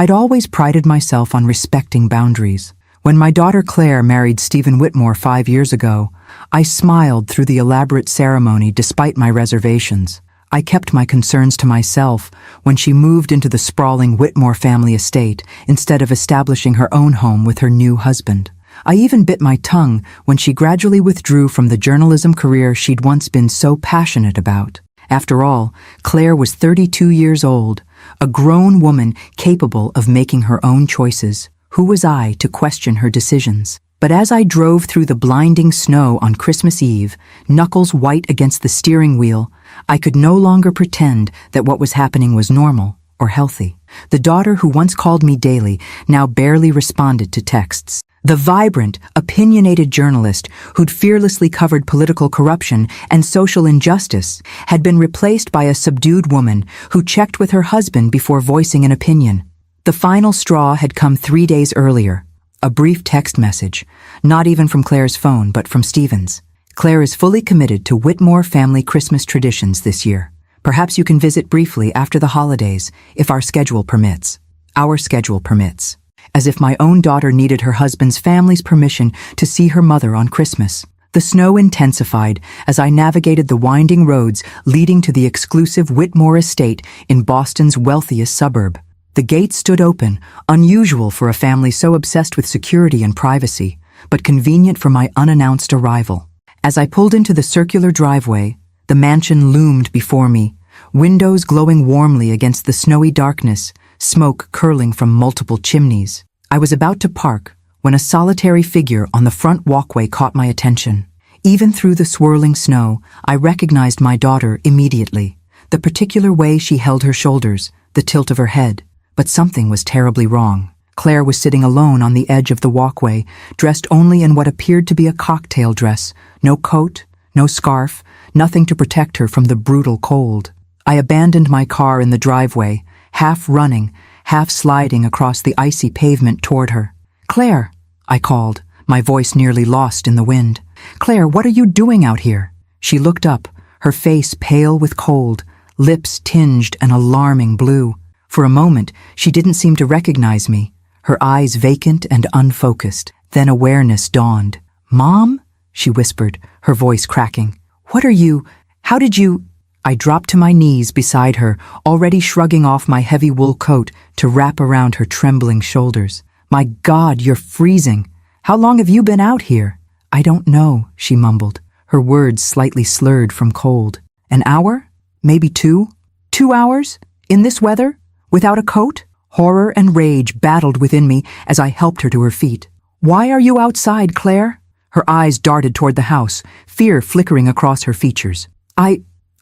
I'd always prided myself on respecting boundaries. When my daughter Claire married Stephen Whitmore 5 years ago, I smiled through the elaborate ceremony despite my reservations. I kept my concerns to myself when she moved into the sprawling Whitmore family estate instead of establishing her own home with her new husband. I even bit my tongue when she gradually withdrew from the journalism career she'd once been so passionate about. After all, Claire was 32 years old, a grown woman capable of making her own choices. Who was I to question her decisions? But as I drove through the blinding snow on Christmas Eve, knuckles white against the steering wheel, I could no longer pretend that what was happening was normal or healthy. The daughter who once called me daily now barely responded to texts. The vibrant, opinionated journalist who'd fearlessly covered political corruption and social injustice had been replaced by a subdued woman who checked with her husband before voicing an opinion. The final straw had come 3 days earlier. A brief text message, not even from Claire's phone, but from Stephen's. Claire is fully committed to Whitmore family Christmas traditions this year. Perhaps you can visit briefly after the holidays, if our schedule permits. Our schedule permits. As if my own daughter needed her husband's family's permission to see her mother on Christmas. The snow intensified as I navigated the winding roads leading to the exclusive Whitmore estate in Boston's wealthiest suburb. The gate stood open, unusual for a family so obsessed with security and privacy, but convenient for my unannounced arrival. As I pulled into the circular driveway, the mansion loomed before me, windows glowing warmly against the snowy darkness, smoke curling from multiple chimneys. I was about to park when a solitary figure on the front walkway caught my attention. Even through the swirling snow, I recognized my daughter immediately. The particular way she held her shoulders, the tilt of her head. But something was terribly wrong. Claire was sitting alone on the edge of the walkway, dressed only in what appeared to be a cocktail dress. No coat, no scarf, nothing to protect her from the brutal cold. I abandoned my car in the driveway, half running, half sliding across the icy pavement toward her. "Claire," I called, my voice nearly lost in the wind. "Claire, what are you doing out here?" She looked up, her face pale with cold, lips tinged an alarming blue. For a moment, she didn't seem to recognize me, her eyes vacant and unfocused. Then awareness dawned. "Mom?" she whispered, her voice cracking. How did you—" I dropped to my knees beside her, already shrugging off my heavy wool coat to wrap around her trembling shoulders. "My God, you're freezing. How long have you been out here?" "I don't know," she mumbled, her words slightly slurred from cold. "An hour? Maybe 2? 2 hours? In this weather? Without a coat?" Horror and rage battled within me as I helped her to her feet. "Why are you outside, Claire?" Her eyes darted toward the house, fear flickering across her features.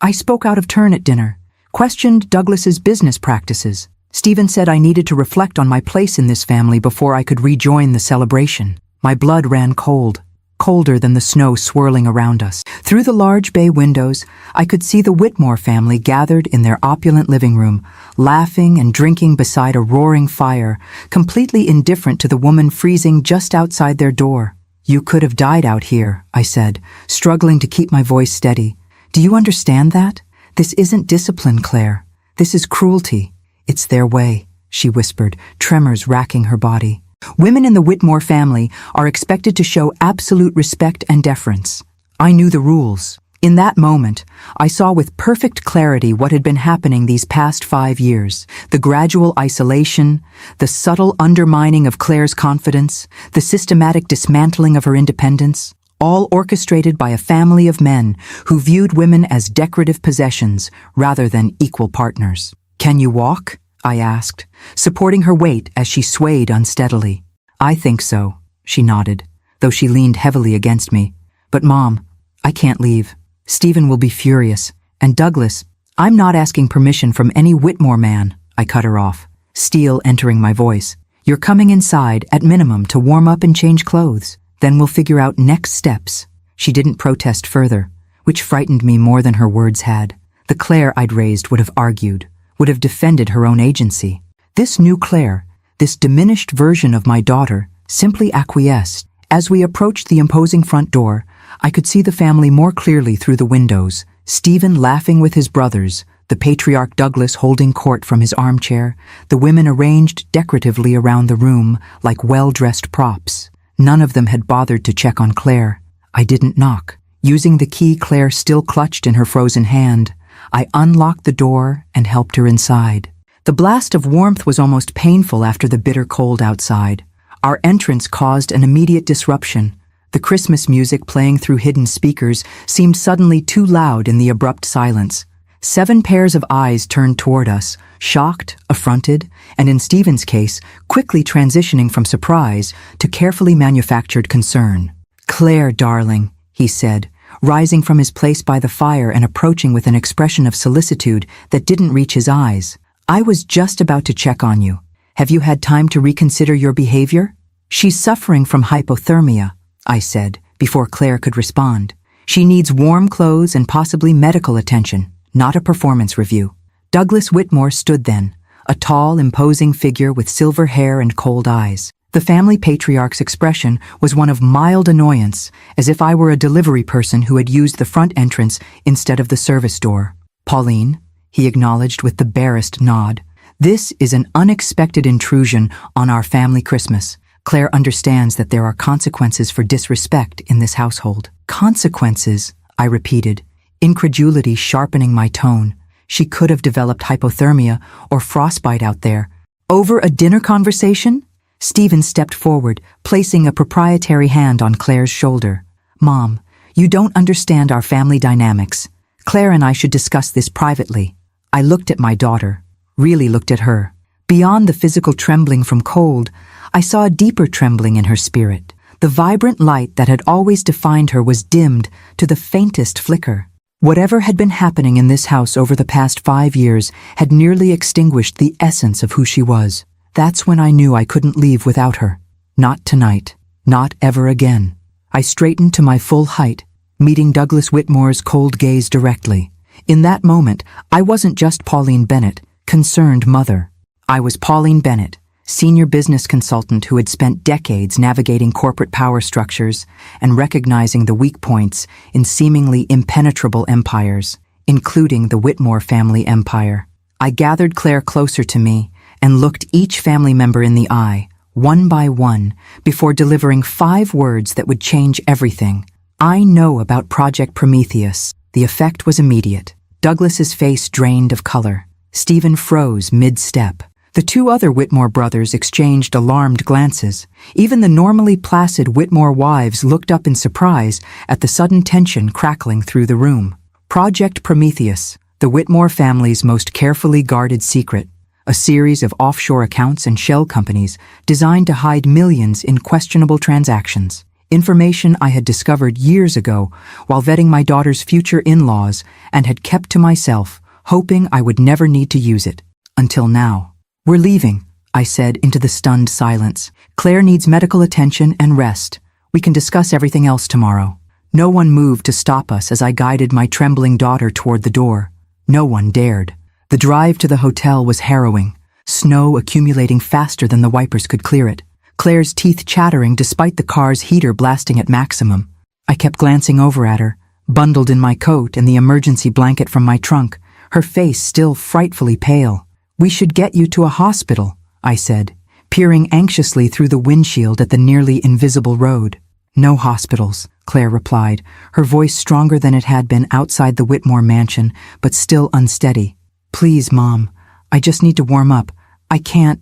I spoke out of turn at dinner, questioned Douglas's business practices. Stephen said I needed to reflect on my place in this family before I could rejoin the celebration. My blood ran cold, colder than the snow swirling around us. Through the large bay windows, I could see the Whitmore family gathered in their opulent living room, laughing and drinking beside a roaring fire, completely indifferent to the woman freezing just outside their door. "You could have died out here," I said, struggling to keep my voice steady. "Do you understand that? This isn't discipline, Claire. This is cruelty." "It's their way," she whispered, tremors racking her body. "Women in the Whitmore family are expected to show absolute respect and deference." I knew the rules. In that moment, I saw with perfect clarity what had been happening these past 5 years. The gradual isolation, the subtle undermining of Claire's confidence, the systematic dismantling of her independence, all orchestrated by a family of men who viewed women as decorative possessions rather than equal partners. "Can you walk?" I asked, supporting her weight as she swayed unsteadily. "I think so," she nodded, though she leaned heavily against me. "But Mom, I can't leave. Stephen will be furious. And Douglas, I'm not asking permission from any Whitmore man," I cut her off, steel entering my voice. "You're coming inside, at minimum, to warm up and change clothes. Then we'll figure out next steps." She didn't protest further, which frightened me more than her words had. The Claire I'd raised would have argued, would have defended her own agency. This new Claire, this diminished version of my daughter, simply acquiesced. As we approached the imposing front door, I could see the family more clearly through the windows, Stephen laughing with his brothers, the patriarch Douglas holding court from his armchair, the women arranged decoratively around the room like well-dressed props. None of them had bothered to check on Claire. I didn't knock. Using the key Claire still clutched in her frozen hand, I unlocked the door and helped her inside. The blast of warmth was almost painful after the bitter cold outside. Our entrance caused an immediate disruption. The Christmas music playing through hidden speakers seemed suddenly too loud in the abrupt silence. 7 pairs of eyes turned toward us, shocked, affronted, and in Stephen's case, quickly transitioning from surprise to carefully manufactured concern. "Claire, darling," he said, rising from his place by the fire and approaching with an expression of solicitude that didn't reach his eyes. "I was just about to check on you. Have you had time to reconsider your behavior?" "She's suffering from hypothermia," I said, before Claire could respond. "She needs warm clothes and possibly medical attention, not a performance review." Douglas Whitmore stood then, a tall, imposing figure with silver hair and cold eyes. The family patriarch's expression was one of mild annoyance, as if I were a delivery person who had used the front entrance instead of the service door. "Pauline," he acknowledged with the barest nod, "this is an unexpected intrusion on our family Christmas. Claire understands that there are consequences for disrespect in this household." "Consequences," I repeated, incredulity sharpening my tone. She could have developed hypothermia or frostbite out there. "Over a dinner conversation?" Stephen stepped forward, placing a proprietary hand on Claire's shoulder. "Mom, you don't understand our family dynamics. Claire and I should discuss this privately." I looked at my daughter, really looked at her. Beyond the physical trembling from cold, I saw a deeper trembling in her spirit. The vibrant light that had always defined her was dimmed to the faintest flicker. Whatever had been happening in this house over the past 5 years had nearly extinguished the essence of who she was. That's when I knew I couldn't leave without her. Not tonight. Not ever again. I straightened to my full height, meeting Douglas Whitmore's cold gaze directly. In that moment, I wasn't just Pauline Bennett, concerned mother. I was Pauline Bennett, senior business consultant who had spent decades navigating corporate power structures and recognizing the weak points in seemingly impenetrable empires, including the Whitmore family empire. I gathered Claire closer to me and looked each family member in the eye, one by one, before delivering 5 words that would change everything. "I know about Project Prometheus." The effect was immediate. Douglas's face drained of color. Stephen froze mid-step. The 2 other Whitmore brothers exchanged alarmed glances. Even the normally placid Whitmore wives looked up in surprise at the sudden tension crackling through the room. Project Prometheus, the Whitmore family's most carefully guarded secret, a series of offshore accounts and shell companies designed to hide millions in questionable transactions. Information I had discovered years ago while vetting my daughter's future in-laws and had kept to myself, hoping I would never need to use it. Until now. "We're leaving," I said into the stunned silence. "Claire needs medical attention and rest. We can discuss everything else tomorrow." No one moved to stop us as I guided my trembling daughter toward the door. No one dared. The drive to the hotel was harrowing, snow accumulating faster than the wipers could clear it, Claire's teeth chattering despite the car's heater blasting at maximum. I kept glancing over at her, bundled in my coat and the emergency blanket from my trunk, her face still frightfully pale. "We should get you to a hospital," I said, peering anxiously through the windshield at the nearly invisible road. "No hospitals," Claire replied, her voice stronger than it had been outside the Whitmore mansion, but still unsteady. "Please, Mom, I just need to warm up. I can't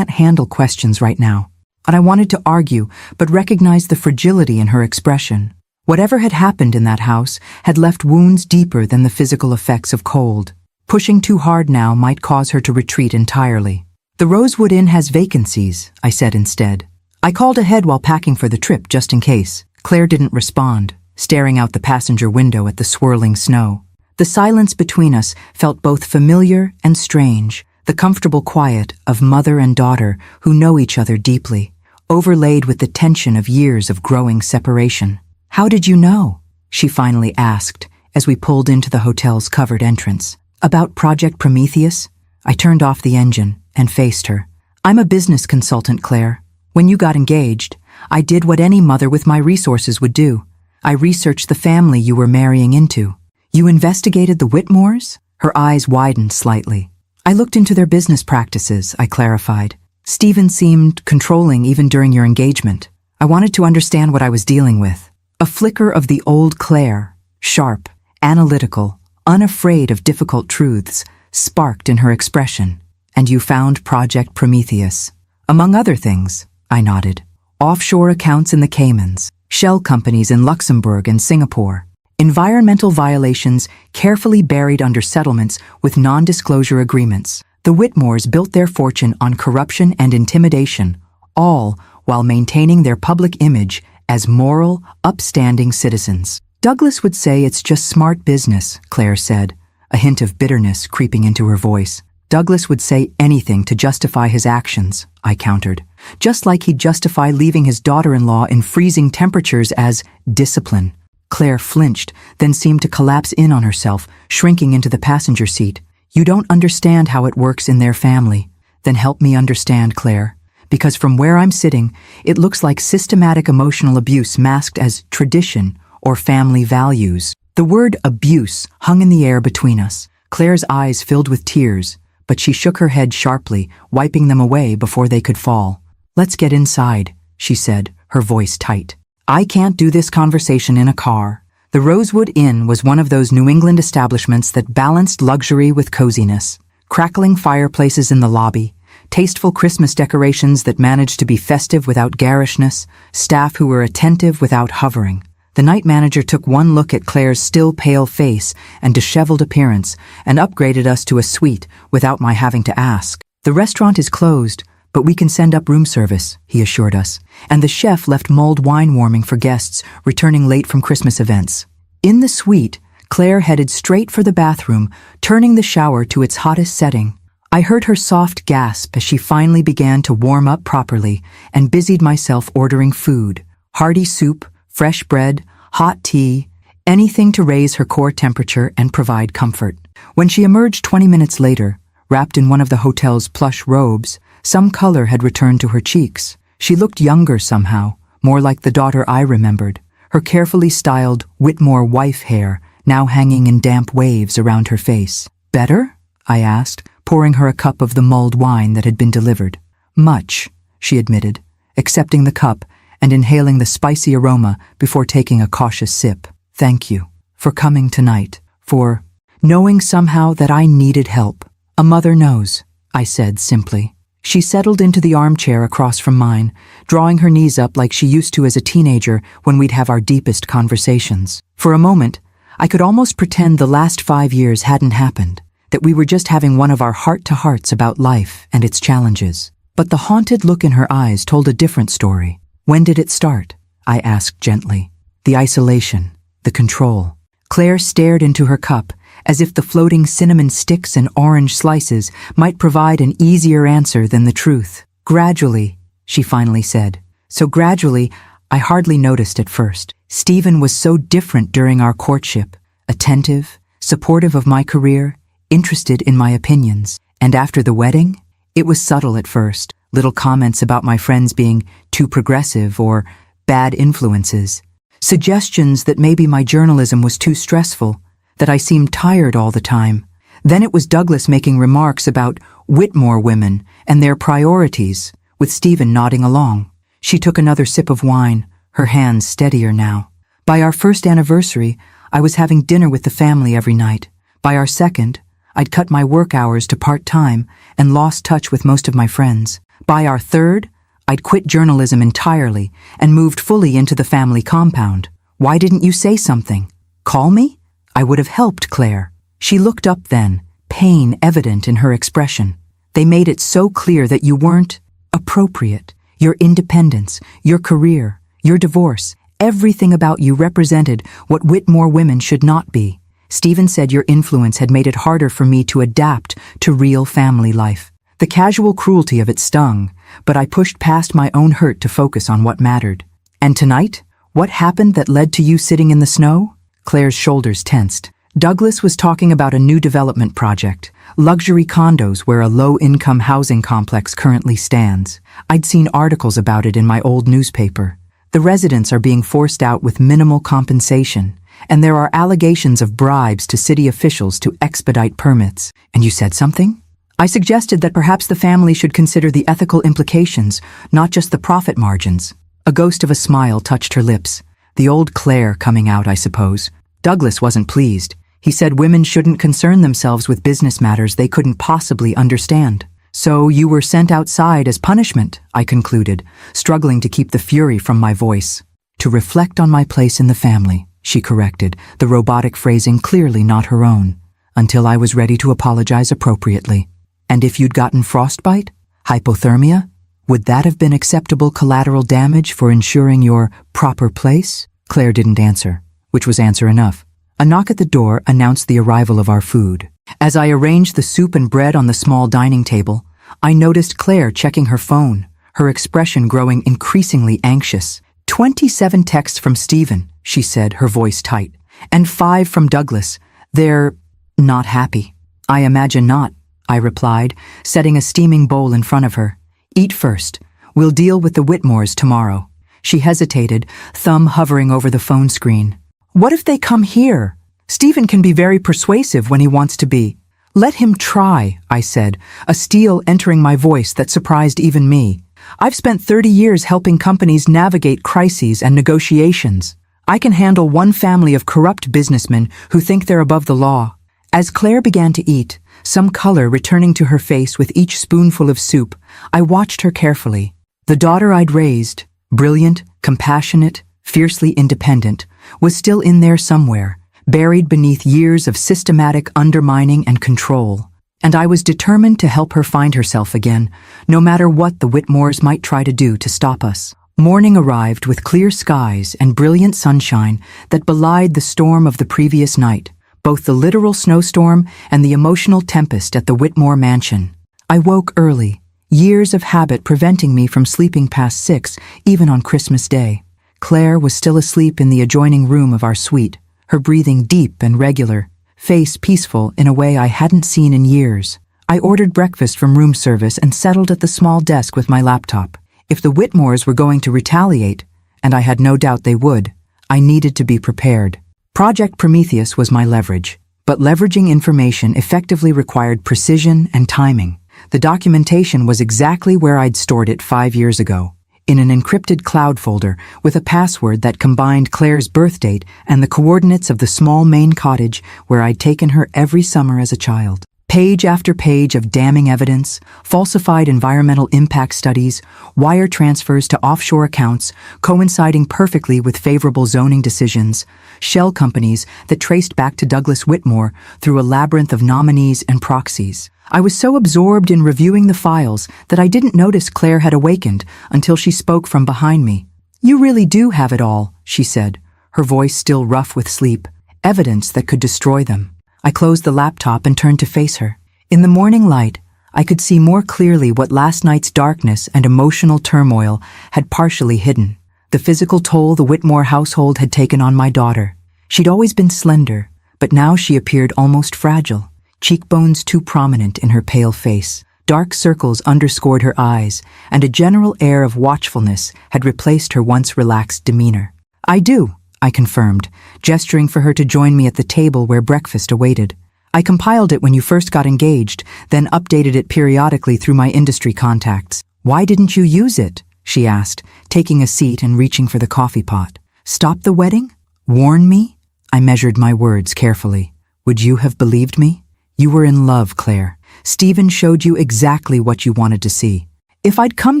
handle questions right now." And I wanted to argue, but recognized the fragility in her expression. Whatever had happened in that house had left wounds deeper than the physical effects of cold. Pushing too hard now might cause her to retreat entirely. "The Rosewood Inn has vacancies," I said instead. I called ahead while packing for the trip just in case. Claire didn't respond, staring out the passenger window at the swirling snow. The silence between us felt both familiar and strange, the comfortable quiet of mother and daughter who know each other deeply, overlaid with the tension of years of growing separation. "How did you know?" she finally asked as we pulled into the hotel's covered entrance. "About Project Prometheus?" I turned off the engine and faced her. "I'm a business consultant, Claire. When you got engaged, I did what any mother with my resources would do. I researched the family you were marrying into." "You investigated the Whitmores?" Her eyes widened slightly. I looked into their business practices, I clarified. Stephen seemed controlling even during your engagement. I wanted to understand what I was dealing with. A flicker of the old Claire, sharp, analytical, unafraid of difficult truths, sparked in her expression. And you found Project Prometheus. Among other things, I nodded. Offshore accounts in the Caymans, shell companies in Luxembourg and Singapore, environmental violations carefully buried under settlements with non-disclosure agreements. The Whitmores built their fortune on corruption and intimidation, all while maintaining their public image as moral, upstanding citizens. Douglas would say it's just smart business, Claire said, a hint of bitterness creeping into her voice. Douglas would say anything to justify his actions, I countered, just like he'd justify leaving his daughter-in-law in freezing temperatures as discipline. Claire flinched, then seemed to collapse in on herself, shrinking into the passenger seat. You don't understand how it works in their family. Then help me understand, Claire. Because from where I'm sitting, it looks like systematic emotional abuse masked as tradition or family values. The word abuse hung in the air between us. Claire's eyes filled with tears, but she shook her head sharply, wiping them away before they could fall. Let's get inside, she said, her voice tight. I can't do this conversation in a car. The Rosewood Inn was one of those New England establishments that balanced luxury with coziness. Crackling fireplaces in the lobby, tasteful Christmas decorations that managed to be festive without garishness, staff who were attentive without hovering. The night manager took one look at Claire's still pale face and disheveled appearance and upgraded us to a suite without my having to ask. The restaurant is closed, but we can send up room service, he assured us, and the chef left mulled wine warming for guests returning late from Christmas events. In the suite, Claire headed straight for the bathroom, turning the shower to its hottest setting. I heard her soft gasp as she finally began to warm up properly and busied myself ordering food, hearty soup, fresh bread, hot tea, anything to raise her core temperature and provide comfort. When she emerged 20 minutes later, wrapped in one of the hotel's plush robes, some color had returned to her cheeks. She looked younger somehow, more like the daughter I remembered, her carefully styled Whitmore wife hair now hanging in damp waves around her face. Better? I asked, pouring her a cup of the mulled wine that had been delivered. Much, she admitted, accepting the cup and inhaling the spicy aroma before taking a cautious sip. Thank you for coming tonight, for knowing somehow that I needed help. A mother knows, I said simply. She settled into the armchair across from mine, drawing her knees up like she used to as a teenager when we'd have our deepest conversations. For a moment, I could almost pretend the last 5 years hadn't happened, that we were just having one of our heart-to-hearts about life and its challenges. But the haunted look in her eyes told a different story. When did it start? I asked gently. The isolation, the control. Claire stared into her cup, as if the floating cinnamon sticks and orange slices might provide an easier answer than the truth. Gradually, she finally said. So gradually, I hardly noticed at first. Stephen was so different during our courtship, attentive, supportive of my career, interested in my opinions. And after the wedding, it was subtle at first. Little comments about my friends being too progressive or bad influences. Suggestions that maybe my journalism was too stressful, that I seemed tired all the time. Then it was Douglas making remarks about Whitmore women and their priorities, with Stephen nodding along. She took another sip of wine, her hands steadier now. By our first anniversary, I was having dinner with the family every night. By our second, I'd cut my work hours to part-time and lost touch with most of my friends. By our third, I'd quit journalism entirely and moved fully into the family compound. Why didn't you say something? Call me? I would have helped, Claire. She looked up then, pain evident in her expression. They made it so clear that you weren't appropriate. Your independence, your career, your divorce, everything about you represented what Whitmore women should not be. Stephen said your influence had made it harder for me to adapt to real family life. The casual cruelty of it stung, but I pushed past my own hurt to focus on what mattered. And tonight, what happened that led to you sitting in the snow? Claire's shoulders tensed. Douglas was talking about a new development project, luxury condos where a low-income housing complex currently stands. I'd seen articles about it in my old newspaper. The residents are being forced out with minimal compensation, and there are allegations of bribes to city officials to expedite permits. And you said something? I suggested that perhaps the family should consider the ethical implications, not just the profit margins. A ghost of a smile touched her lips. The old Claire coming out, I suppose. Douglas wasn't pleased. He said women shouldn't concern themselves with business matters they couldn't possibly understand. So you were sent outside as punishment, I concluded, struggling to keep the fury from my voice. To reflect on my place in the family, she corrected, the robotic phrasing clearly not her own, until I was ready to apologize appropriately. And if you'd gotten frostbite? Hypothermia? Would that have been acceptable collateral damage for ensuring your proper place? Claire didn't answer, which was answer enough. A knock at the door announced the arrival of our food. As I arranged the soup and bread on the small dining table, I noticed Claire checking her phone, her expression growing increasingly anxious. 27 texts from Stephen, she said, her voice tight, and 5 from Douglas. They're not happy. I imagine not, I replied, setting a steaming bowl in front of her. Eat first. We'll deal with the Whitmores tomorrow. She hesitated, thumb hovering over the phone screen. What if they come here? Stephen can be very persuasive when he wants to be. Let him try, I said, a steel entering my voice that surprised even me. I've spent 30 years helping companies navigate crises and negotiations. I can handle one family of corrupt businessmen who think they're above the law. As Claire began to eat, some color returning to her face with each spoonful of soup, I watched her carefully. The daughter I'd raised, brilliant, compassionate, fiercely independent, was still in there somewhere, buried beneath years of systematic undermining and control. And I was determined to help her find herself again, no matter what the Whitmores might try to do to stop us. Morning arrived with clear skies and brilliant sunshine that belied the storm of the previous night, both the literal snowstorm and the emotional tempest at the Whitmore mansion. I woke early, years of habit preventing me from sleeping past 6, even on Christmas Day. Claire was still asleep in the adjoining room of our suite, her breathing deep and regular, face peaceful in a way I hadn't seen in years. I ordered breakfast from room service and settled at the small desk with my laptop. If the Whitmores were going to retaliate, and I had no doubt they would, I needed to be prepared. Project Prometheus was my leverage, but leveraging information effectively required precision and timing. The documentation was exactly where I'd stored it 5 years ago, in an encrypted cloud folder with a password that combined Claire's birth date and the coordinates of the small Maine cottage where I'd taken her every summer as a child. Page after page of damning evidence, falsified environmental impact studies, wire transfers to offshore accounts coinciding perfectly with favorable zoning decisions, shell companies that traced back to Douglas Whitmore through a labyrinth of nominees and proxies. I was so absorbed in reviewing the files that I didn't notice Claire had awakened until she spoke from behind me. "You really do have it all," she said, her voice still rough with sleep, evidence that could destroy them. I closed the laptop and turned to face her. In the morning light, I could see more clearly what last night's darkness and emotional turmoil had partially hidden. The physical toll the Whitmore household had taken on my daughter. She'd always been slender, but now she appeared almost fragile, cheekbones too prominent in her pale face. Dark circles underscored her eyes, and a general air of watchfulness had replaced her once relaxed demeanor. "I do," I confirmed, gesturing for her to join me at the table where breakfast awaited. "I compiled it when you first got engaged, then updated it periodically through my industry contacts." "Why didn't you use it?" she asked, taking a seat and reaching for the coffee pot. "Stop the wedding? Warn me?" I measured my words carefully. "Would you have believed me? You were in love, Claire. Stephen showed you exactly what you wanted to see. If I'd come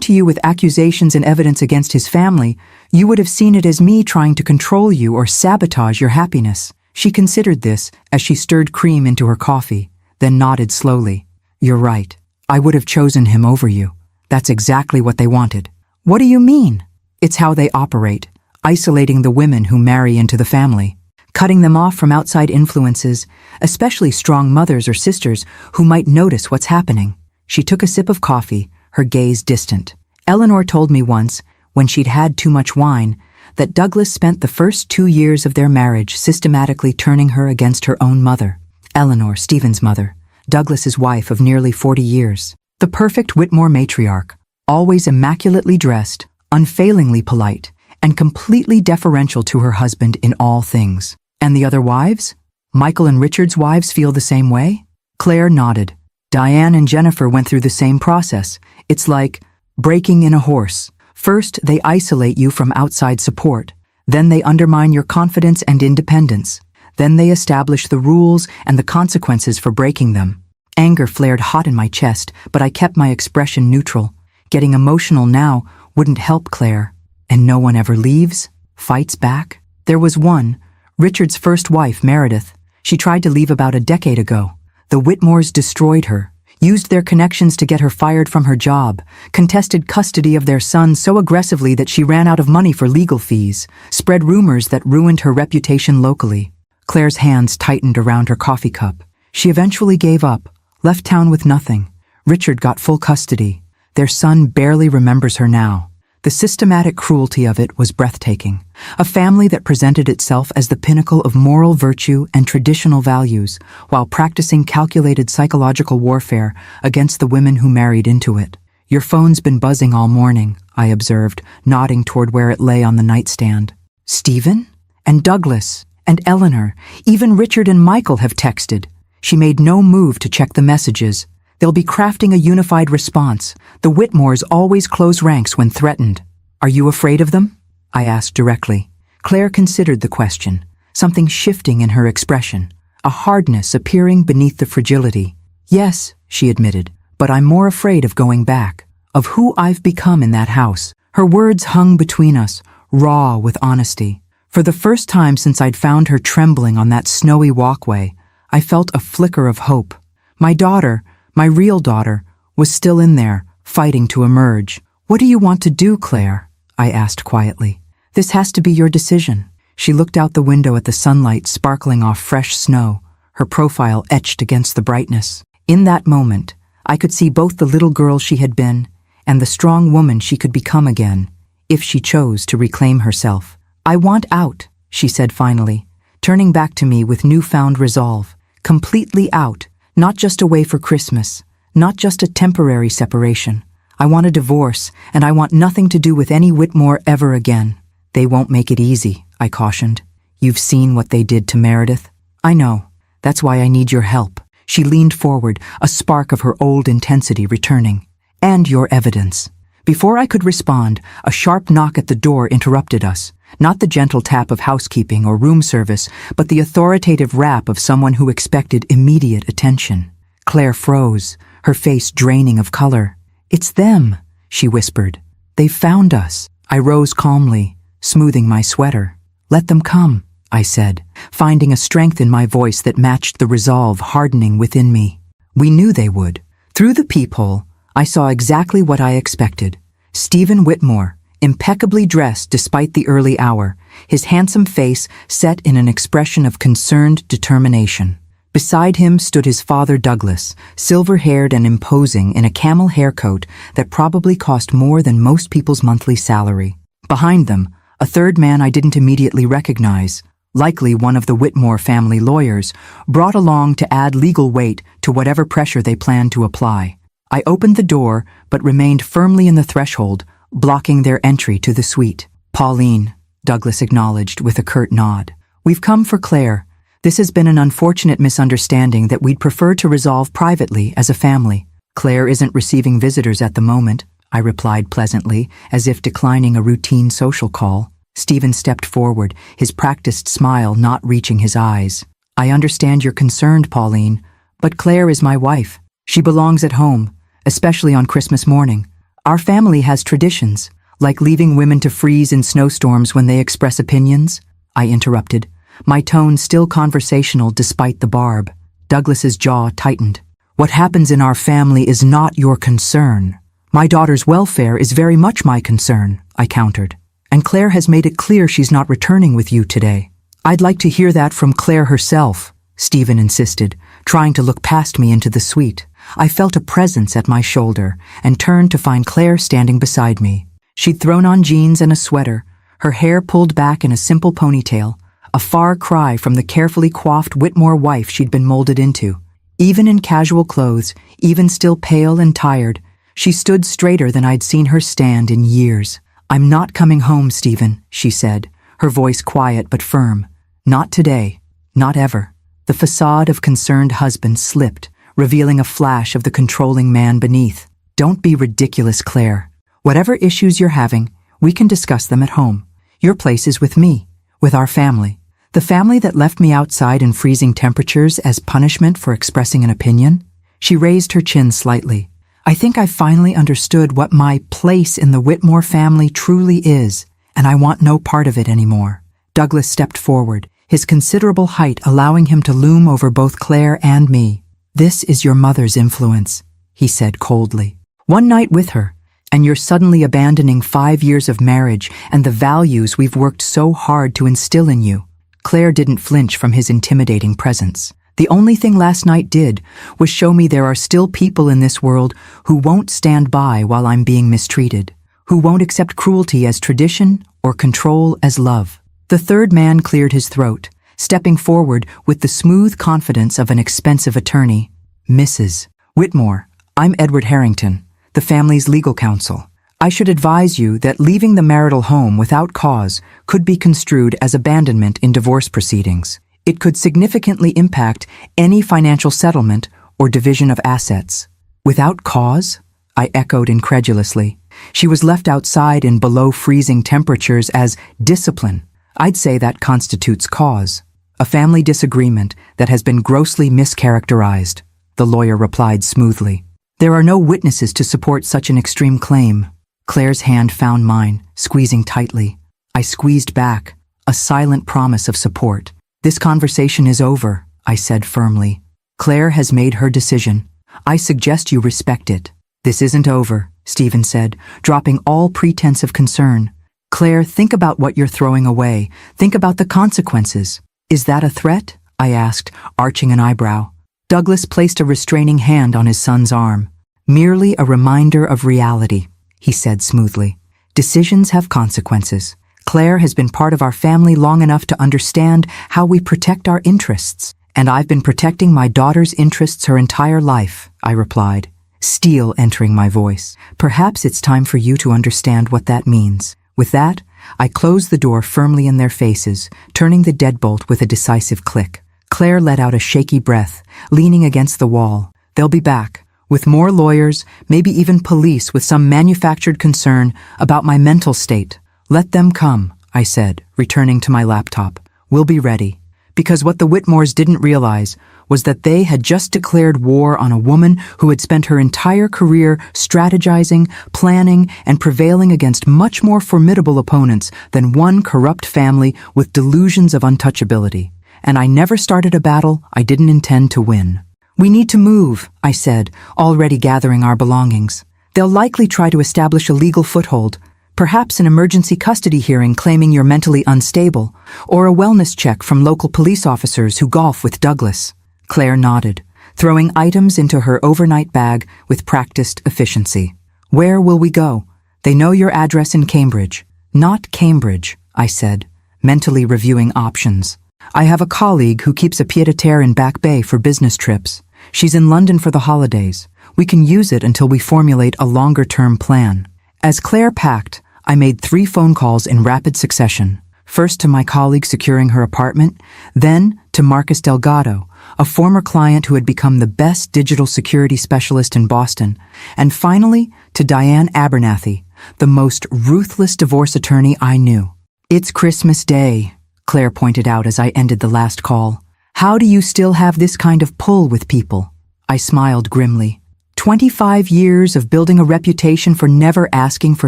to you with accusations and evidence against his family, you would have seen it as me trying to control you or sabotage your happiness." She considered this as she stirred cream into her coffee, then nodded slowly. "You're right. I would have chosen him over you. That's exactly what they wanted." "What do you mean?" "It's how they operate, isolating the women who marry into the family, cutting them off from outside influences, especially strong mothers or sisters who might notice what's happening." She took a sip of coffee, her gaze distant. "Eleanor told me once, when she'd had too much wine, that Douglas spent the first 2 years of their marriage systematically turning her against her own mother. Eleanor, Stephen's mother, Douglas's wife of nearly 40 years. The perfect Whitmore matriarch, always immaculately dressed, unfailingly polite, and completely deferential to her husband in all things. And the other wives? Michael and Richard's wives feel the same way? Claire nodded. Diane and Jennifer went through the same process. It's like breaking in a horse. First, they isolate you from outside support. Then they undermine your confidence and independence. Then they establish the rules and the consequences for breaking them. Anger flared hot in my chest, but I kept my expression neutral. Getting emotional now wouldn't help Claire. And no one ever leaves? Fights back? There was one, Richard's first wife, Meredith. She tried to leave about a decade ago. The Whitmores destroyed her, used their connections to get her fired from her job, contested custody of their son so aggressively that she ran out of money for legal fees, spread rumors that ruined her reputation locally. Claire's hands tightened around her coffee cup. She eventually gave up, left town with nothing. Richard got full custody. Their son barely remembers her now. The systematic cruelty of it was breathtaking. A family that presented itself as the pinnacle of moral virtue and traditional values, while practicing calculated psychological warfare against the women who married into it. Your phone's been buzzing all morning, I observed, nodding toward where it lay on the nightstand. Stephen? And Douglas? And Eleanor? Even Richard and Michael have texted. She made no move to check the messages. They'll be crafting a unified response. The Whitmores always close ranks when threatened. Are you afraid of them? I asked directly. Claire considered the question, something shifting in her expression, a hardness appearing beneath the fragility. Yes, she admitted, but I'm more afraid of going back, of who I've become in that house. Her words hung between us, raw with honesty. For the first time since I'd found her trembling on that snowy walkway, I felt a flicker of hope. My daughter, my real daughter, was still in there, fighting to emerge. What do you want to do, Claire? I asked quietly. This has to be your decision. She looked out the window at the sunlight sparkling off fresh snow, her profile etched against the brightness. In that moment, I could see both the little girl she had been and the strong woman she could become again, if she chose to reclaim herself. I want out, she said finally, turning back to me with newfound resolve. Completely out. Not just away for Christmas, not just a temporary separation. I want a divorce, and I want nothing to do with any Whitmore ever again. They won't make it easy, I cautioned. You've seen what they did to Meredith. I know. That's why I need your help. She leaned forward, a spark of her old intensity returning. And your evidence. Before I could respond, a sharp knock at the door interrupted us. Not the gentle tap of housekeeping or room service, but the authoritative rap of someone who expected immediate attention. Claire froze, her face draining of color. It's them, she whispered. They've found us. I rose calmly, smoothing my sweater. Let them come, I said, finding a strength in my voice that matched the resolve hardening within me. We knew they would. Through the peephole, I saw exactly what I expected. Stephen Whitmore, impeccably dressed despite the early hour, his handsome face set in an expression of concerned determination. Beside him stood his father Douglas, silver-haired and imposing in a camel haircoat that probably cost more than most people's monthly salary. Behind them, a third man I didn't immediately recognize, likely one of the Whitmore family lawyers, brought along to add legal weight to whatever pressure they planned to apply. I opened the door, but remained firmly in the threshold, blocking their entry to the suite. Pauline, Douglas acknowledged with a curt nod. We've come for Claire. This has been an unfortunate misunderstanding that we'd prefer to resolve privately as a family. Claire isn't receiving visitors at the moment, I replied pleasantly, as if declining a routine social call. Stephen stepped forward, his practiced smile not reaching his eyes. I understand you're concerned, Pauline, but Claire is my wife. She belongs at home, especially on Christmas morning. Our family has traditions, like leaving women to freeze in snowstorms when they express opinions, I interrupted, my tone still conversational despite the barb. Douglas's jaw tightened. What happens in our family is not your concern. My daughter's welfare is very much my concern, I countered. And Claire has made it clear she's not returning with you today. I'd like to hear that from Claire herself, Stephen insisted, trying to look past me into the suite. I felt a presence at my shoulder and turned to find Claire standing beside me. She'd thrown on jeans and a sweater, her hair pulled back in a simple ponytail, a far cry from the carefully coiffed Whitmore wife she'd been molded into. Even in casual clothes, even still pale and tired, she stood straighter than I'd seen her stand in years. I'm not coming home, Stephen, she said, her voice quiet but firm. Not today. Not ever. The facade of concerned husband slipped, revealing a flash of the controlling man beneath. Don't be ridiculous, Claire. Whatever issues you're having, we can discuss them at home. Your place is with me, with our family. The family that left me outside in freezing temperatures as punishment for expressing an opinion? She raised her chin slightly. I think I finally understood what my place in the Whitmore family truly is, and I want no part of it anymore. Douglas stepped forward, his considerable height allowing him to loom over both Claire and me. This is your mother's influence, he said coldly. One night with her, and you're suddenly abandoning 5 years of marriage and the values we've worked so hard to instill in you. Claire didn't flinch from his intimidating presence. The only thing last night did was show me there are still people in this world who won't stand by while I'm being mistreated, who won't accept cruelty as tradition or control as love. The third man cleared his throat, stepping forward with the smooth confidence of an expensive attorney. Mrs. Whitmore, I'm Edward Harrington, the family's legal counsel. I should advise you that leaving the marital home without cause could be construed as abandonment in divorce proceedings. It could significantly impact any financial settlement or division of assets. Without cause? I echoed incredulously. She was left outside in below freezing temperatures as discipline. I'd say that constitutes cause. A family disagreement that has been grossly mischaracterized, the lawyer replied smoothly. There are no witnesses to support such an extreme claim. Claire's hand found mine, squeezing tightly. I squeezed back, a silent promise of support. This conversation is over, I said firmly. Claire has made her decision. I suggest you respect it. This isn't over, Stephen said, dropping all pretense of concern. Claire, think about what you're throwing away. Think about the consequences. Is that a threat? I asked, arching an eyebrow. Douglas placed a restraining hand on his son's arm. Merely a reminder of reality, he said smoothly. Decisions have consequences. Claire has been part of our family long enough to understand how we protect our interests, and I've been protecting my daughter's interests her entire life, I replied, steel entering my voice. Perhaps it's time for you to understand what that means. With that, I closed the door firmly in their faces, turning the deadbolt with a decisive click. Claire let out a shaky breath, leaning against the wall. They'll be back, with more lawyers, maybe even police with some manufactured concern about my mental state. Let them come, I said, returning to my laptop. We'll be ready. Because what the Whitmores didn't realize was that they had just declared war on a woman who had spent her entire career strategizing, planning, and prevailing against much more formidable opponents than one corrupt family with delusions of untouchability. And I never started a battle I didn't intend to win. We need to move, I said, already gathering our belongings. They'll likely try to establish a legal foothold, perhaps an emergency custody hearing claiming you're mentally unstable, or a wellness check from local police officers who golf with Douglas. Claire nodded, throwing items into her overnight bag with practiced efficiency. Where will we go? They know your address in Cambridge. Not Cambridge, I said, mentally reviewing options. I have a colleague who keeps a pied-à-terre in Back Bay for business trips. She's in London for the holidays. We can use it until we formulate a longer-term plan. As Claire packed, I made 3 phone calls in rapid succession. First to my colleague securing her apartment, then to Marcus Delgado, a former client who had become the best digital security specialist in Boston, and finally to Diane Abernathy, the most ruthless divorce attorney I knew. It's Christmas Day, Claire pointed out as I ended the last call. How do you still have this kind of pull with people? I smiled grimly. 25 years of building a reputation for never asking for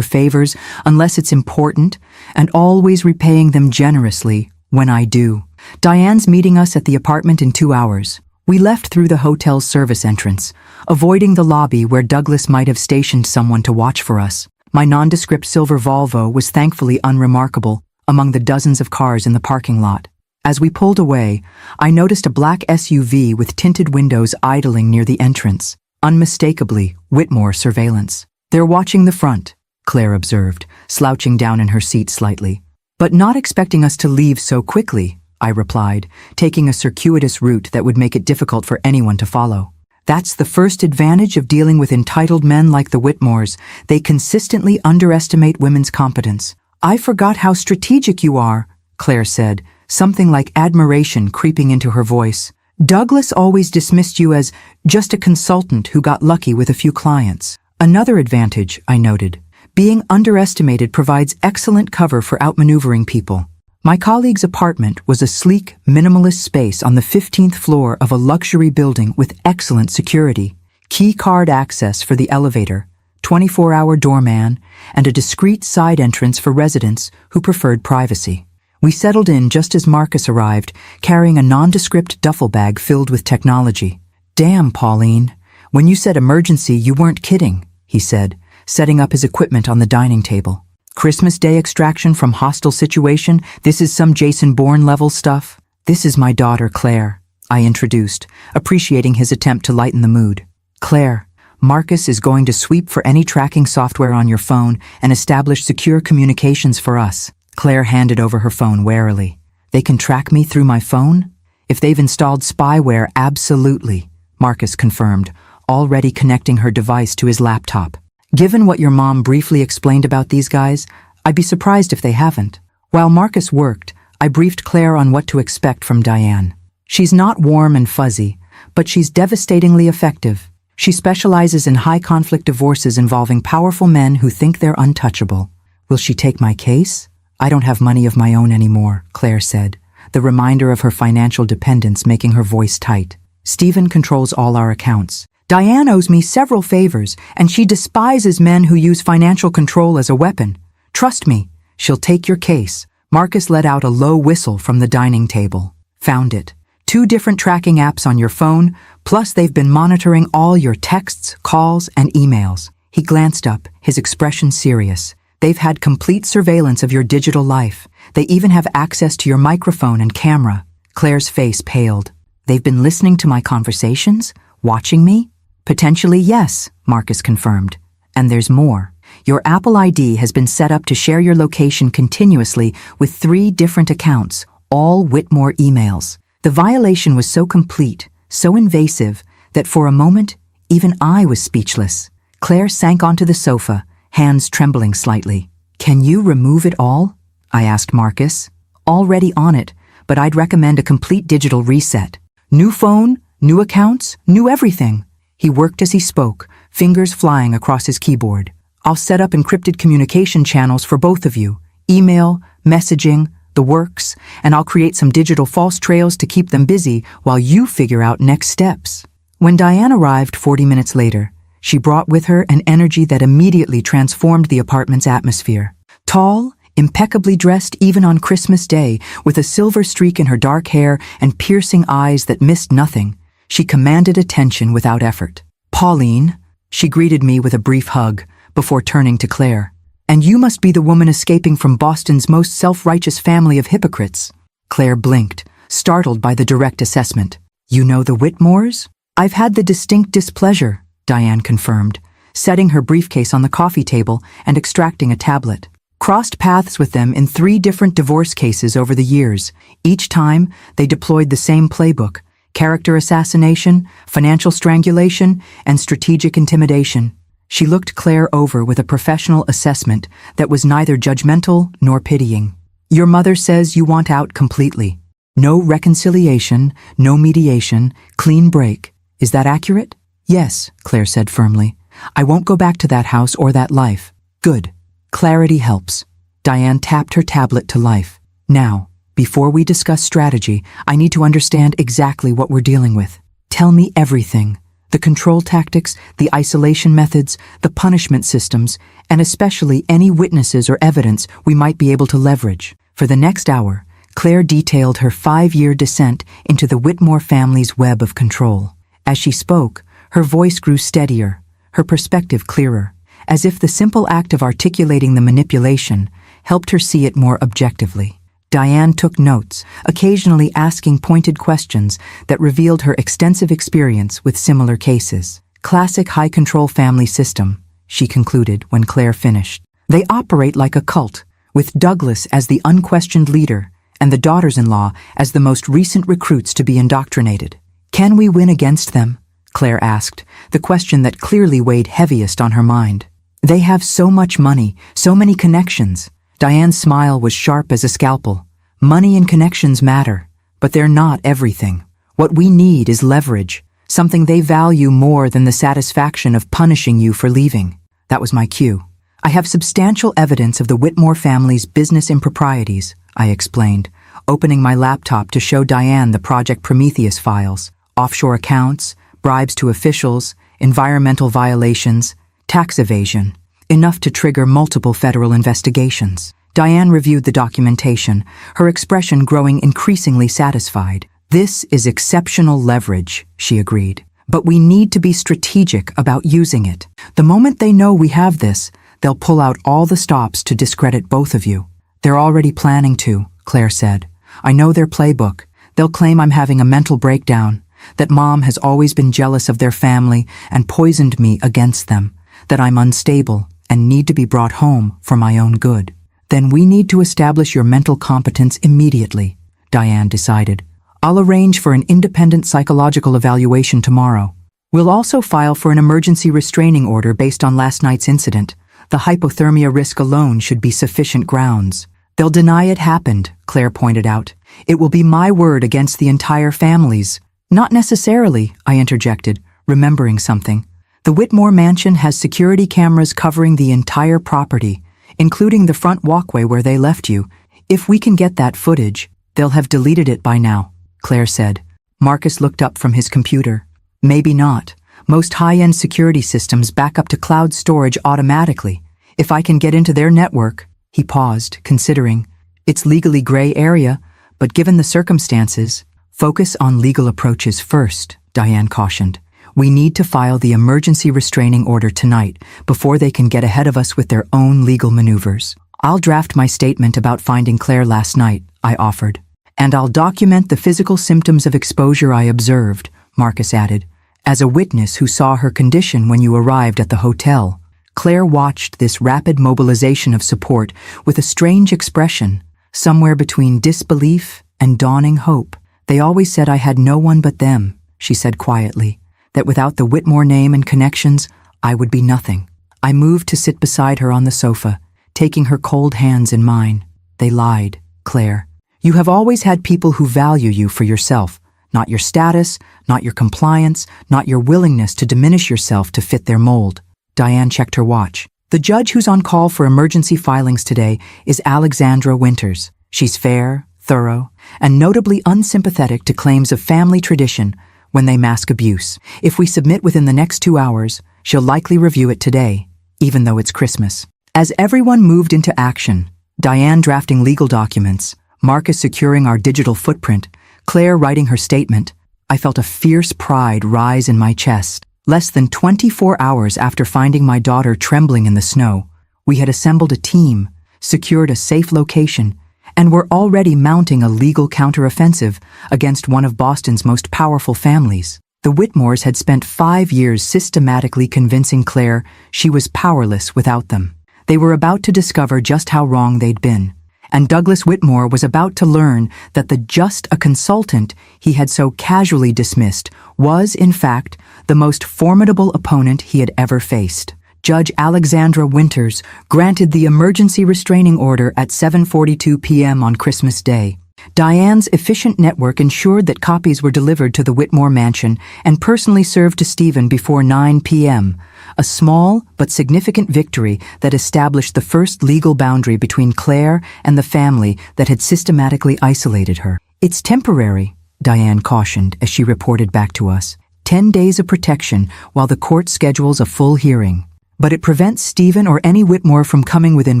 favors unless it's important, and always repaying them generously when I do. Diane's meeting us at the apartment in 2 hours. We left through the hotel's service entrance, avoiding the lobby where Douglas might have stationed someone to watch for us. My nondescript silver Volvo was thankfully unremarkable among the dozens of cars in the parking lot. As we pulled away, I noticed a black SUV with tinted windows idling near the entrance. Unmistakably, Whitmore surveillance. They're watching the front, Claire observed, slouching down in her seat slightly. But not expecting us to leave so quickly, I replied, taking a circuitous route that would make it difficult for anyone to follow. That's the first advantage of dealing with entitled men like the Whitmores. They consistently underestimate women's competence. I forgot how strategic you are, Claire said, something like admiration creeping into her voice. Douglas always dismissed you as just a consultant who got lucky with a few clients. Another advantage, I noted. Being underestimated provides excellent cover for outmaneuvering people. My colleague's apartment was a sleek, minimalist space on the 15th floor of a luxury building with excellent security, key card access for the elevator, 24-hour doorman, and a discreet side entrance for residents who preferred privacy. We settled in just as Marcus arrived, carrying a nondescript duffel bag filled with technology. "Damn, Pauline, when you said emergency, you weren't kidding," he said, setting up his equipment on the dining table. "Christmas Day extraction from hostile situation? This is some Jason Bourne-level stuff?" "This is my daughter, Claire," I introduced, appreciating his attempt to lighten the mood. "Claire, Marcus is going to sweep for any tracking software on your phone and establish secure communications for us." Claire handed over her phone warily. "They can track me through my phone?" "If they've installed spyware, absolutely," Marcus confirmed, already connecting her device to his laptop. "Given what your mom briefly explained about these guys, I'd be surprised if they haven't." While Marcus worked, I briefed Claire on what to expect from Diane. "She's not warm and fuzzy, but she's devastatingly effective. She specializes in high-conflict divorces involving powerful men who think they're untouchable." "Will she take my case?" "I don't have money of my own anymore," Claire said, the reminder of her financial dependence making her voice tight. "Stephen controls all our accounts. Diane owes me several favors, and she despises men who use financial control as a weapon. Trust me, she'll take your case." Marcus let out a low whistle from the dining table. "Found it. 2 different tracking apps on your phone, plus they've been monitoring all your texts, calls, and emails." He glanced up, his expression serious. "They've had complete surveillance of your digital life. They even have access to your microphone and camera." Claire's face paled. "They've been listening to my conversations? Watching me?" "Potentially, yes," Marcus confirmed. "And there's more. Your Apple ID has been set up to share your location continuously with 3 different accounts, all Whitmore emails." The violation was so complete, so invasive, that for a moment, even I was speechless. Claire sank onto the sofa, hands trembling slightly. "Can you remove it all?" I asked Marcus. "Already on it, but I'd recommend a complete digital reset. New phone, new accounts, new everything." He worked as he spoke, fingers flying across his keyboard. "I'll set up encrypted communication channels for both of you. Email, messaging, the works, and I'll create some digital false trails to keep them busy while you figure out next steps." When Diane arrived 40 minutes later, she brought with her an energy that immediately transformed the apartment's atmosphere. Tall, impeccably dressed even on Christmas Day, with a silver streak in her dark hair and piercing eyes that missed nothing, she commanded attention without effort. "Pauline," she greeted me with a brief hug, before turning to Claire. "And you must be the woman escaping from Boston's most self-righteous family of hypocrites." Claire blinked, startled by the direct assessment. "You know the Whitmores?" "I've had the distinct displeasure," Diane confirmed, setting her briefcase on the coffee table and extracting a tablet. "Crossed paths with them in 3 different divorce cases over the years. Each time, they deployed the same playbook: character assassination, financial strangulation, and strategic intimidation." She looked Claire over with a professional assessment that was neither judgmental nor pitying. "Your mother says you want out completely. No reconciliation, no mediation, clean break. Is that accurate?" "Yes," Claire said firmly. "I won't go back to that house or that life." "Good. Clarity helps." Diane tapped her tablet to life. "Now, before we discuss strategy, I need to understand exactly what we're dealing with. Tell me everything. The control tactics, the isolation methods, the punishment systems, and especially any witnesses or evidence we might be able to leverage." For the next hour, Claire detailed her 5-year descent into the Whitmore family's web of control. As she spoke, her voice grew steadier, her perspective clearer, as if the simple act of articulating the manipulation helped her see it more objectively. Diane took notes, occasionally asking pointed questions that revealed her extensive experience with similar cases. "Classic high-control family system," she concluded when Claire finished. "They operate like a cult, with Douglas as the unquestioned leader and the daughters-in-law as the most recent recruits to be indoctrinated. Can we win against them?" Claire asked, the question that clearly weighed heaviest on her mind. "They have so much money, so many connections." Diane's smile was sharp as a scalpel. Money and connections matter, but they're not everything. What we need is leverage, something they value more than the satisfaction of punishing you for leaving. That was my cue. I have substantial evidence of the Whitmore family's business improprieties, I explained, opening my laptop to show Diane the Project Prometheus files, offshore accounts, bribes to officials, environmental violations, tax evasion, enough to trigger multiple federal investigations. Diane reviewed the documentation, her expression growing increasingly satisfied. This is exceptional leverage, she agreed. But we need to be strategic about using it. The moment they know we have this, they'll pull out all the stops to discredit both of you. They're already planning to, Claire said. I know their playbook. They'll claim I'm having a mental breakdown, that Mom has always been jealous of their family and poisoned me against them, that I'm unstable and need to be brought home for my own good. Then we need to establish your mental competence immediately, Diane decided. I'll arrange for an independent psychological evaluation tomorrow. We'll also file for an emergency restraining order based on last night's incident. The hypothermia risk alone should be sufficient grounds. They'll deny it happened, Claire pointed out. It will be my word against the entire family's. Not necessarily, I interjected, remembering something. The Whitmore mansion has security cameras covering the entire property, including the front walkway where they left you. If we can get that footage, they'll have deleted it by now, Claire said. Marcus looked up from his computer. Maybe not. Most high-end security systems back up to cloud storage automatically. If I can get into their network, he paused, considering. It's legally gray area, but given the circumstances, focus on legal approaches first, Diane cautioned. We need to file the emergency restraining order tonight before they can get ahead of us with their own legal maneuvers. I'll draft my statement about finding Claire last night, I offered. And I'll document the physical symptoms of exposure I observed, Marcus added. As a witness who saw her condition when you arrived at the hotel, Claire watched this rapid mobilization of support with a strange expression, somewhere between disbelief and dawning hope. They always said I had no one but them, she said quietly, that without the Whitmore name and connections, I would be nothing. I moved to sit beside her on the sofa, taking her cold hands in mine. They lied, Claire. You have always had people who value you for yourself, not your status, not your compliance, not your willingness to diminish yourself to fit their mold. Diane checked her watch. The judge who's on call for emergency filings today is Alexandra Winters. She's fair, thorough, and notably unsympathetic to claims of family tradition when they mask abuse. If we submit within the next 2 hours, she'll likely review it today, even though it's Christmas. As everyone moved into action, Diane drafting legal documents, Marcus securing our digital footprint, Claire writing her statement, I felt a fierce pride rise in my chest. Less than 24 hours after finding my daughter trembling in the snow, we had assembled a team, secured a safe location, and were already mounting a legal counteroffensive against one of Boston's most powerful families. The Whitmores had spent 5 years systematically convincing Claire she was powerless without them. They were about to discover just how wrong they'd been, and Douglas Whitmore was about to learn that the just a consultant he had so casually dismissed was, in fact, the most formidable opponent he had ever faced. Judge Alexandra Winters granted the emergency restraining order at 7:42 p.m. on Christmas Day. Diane's efficient network ensured that copies were delivered to the Whitmore mansion and personally served to Stephen before 9 p.m., a small but significant victory that established the first legal boundary between Claire and the family that had systematically isolated her. It's temporary, Diane cautioned as she reported back to us. 10 days of protection while the court schedules a full hearing. But it prevents Stephen or any Whitmore from coming within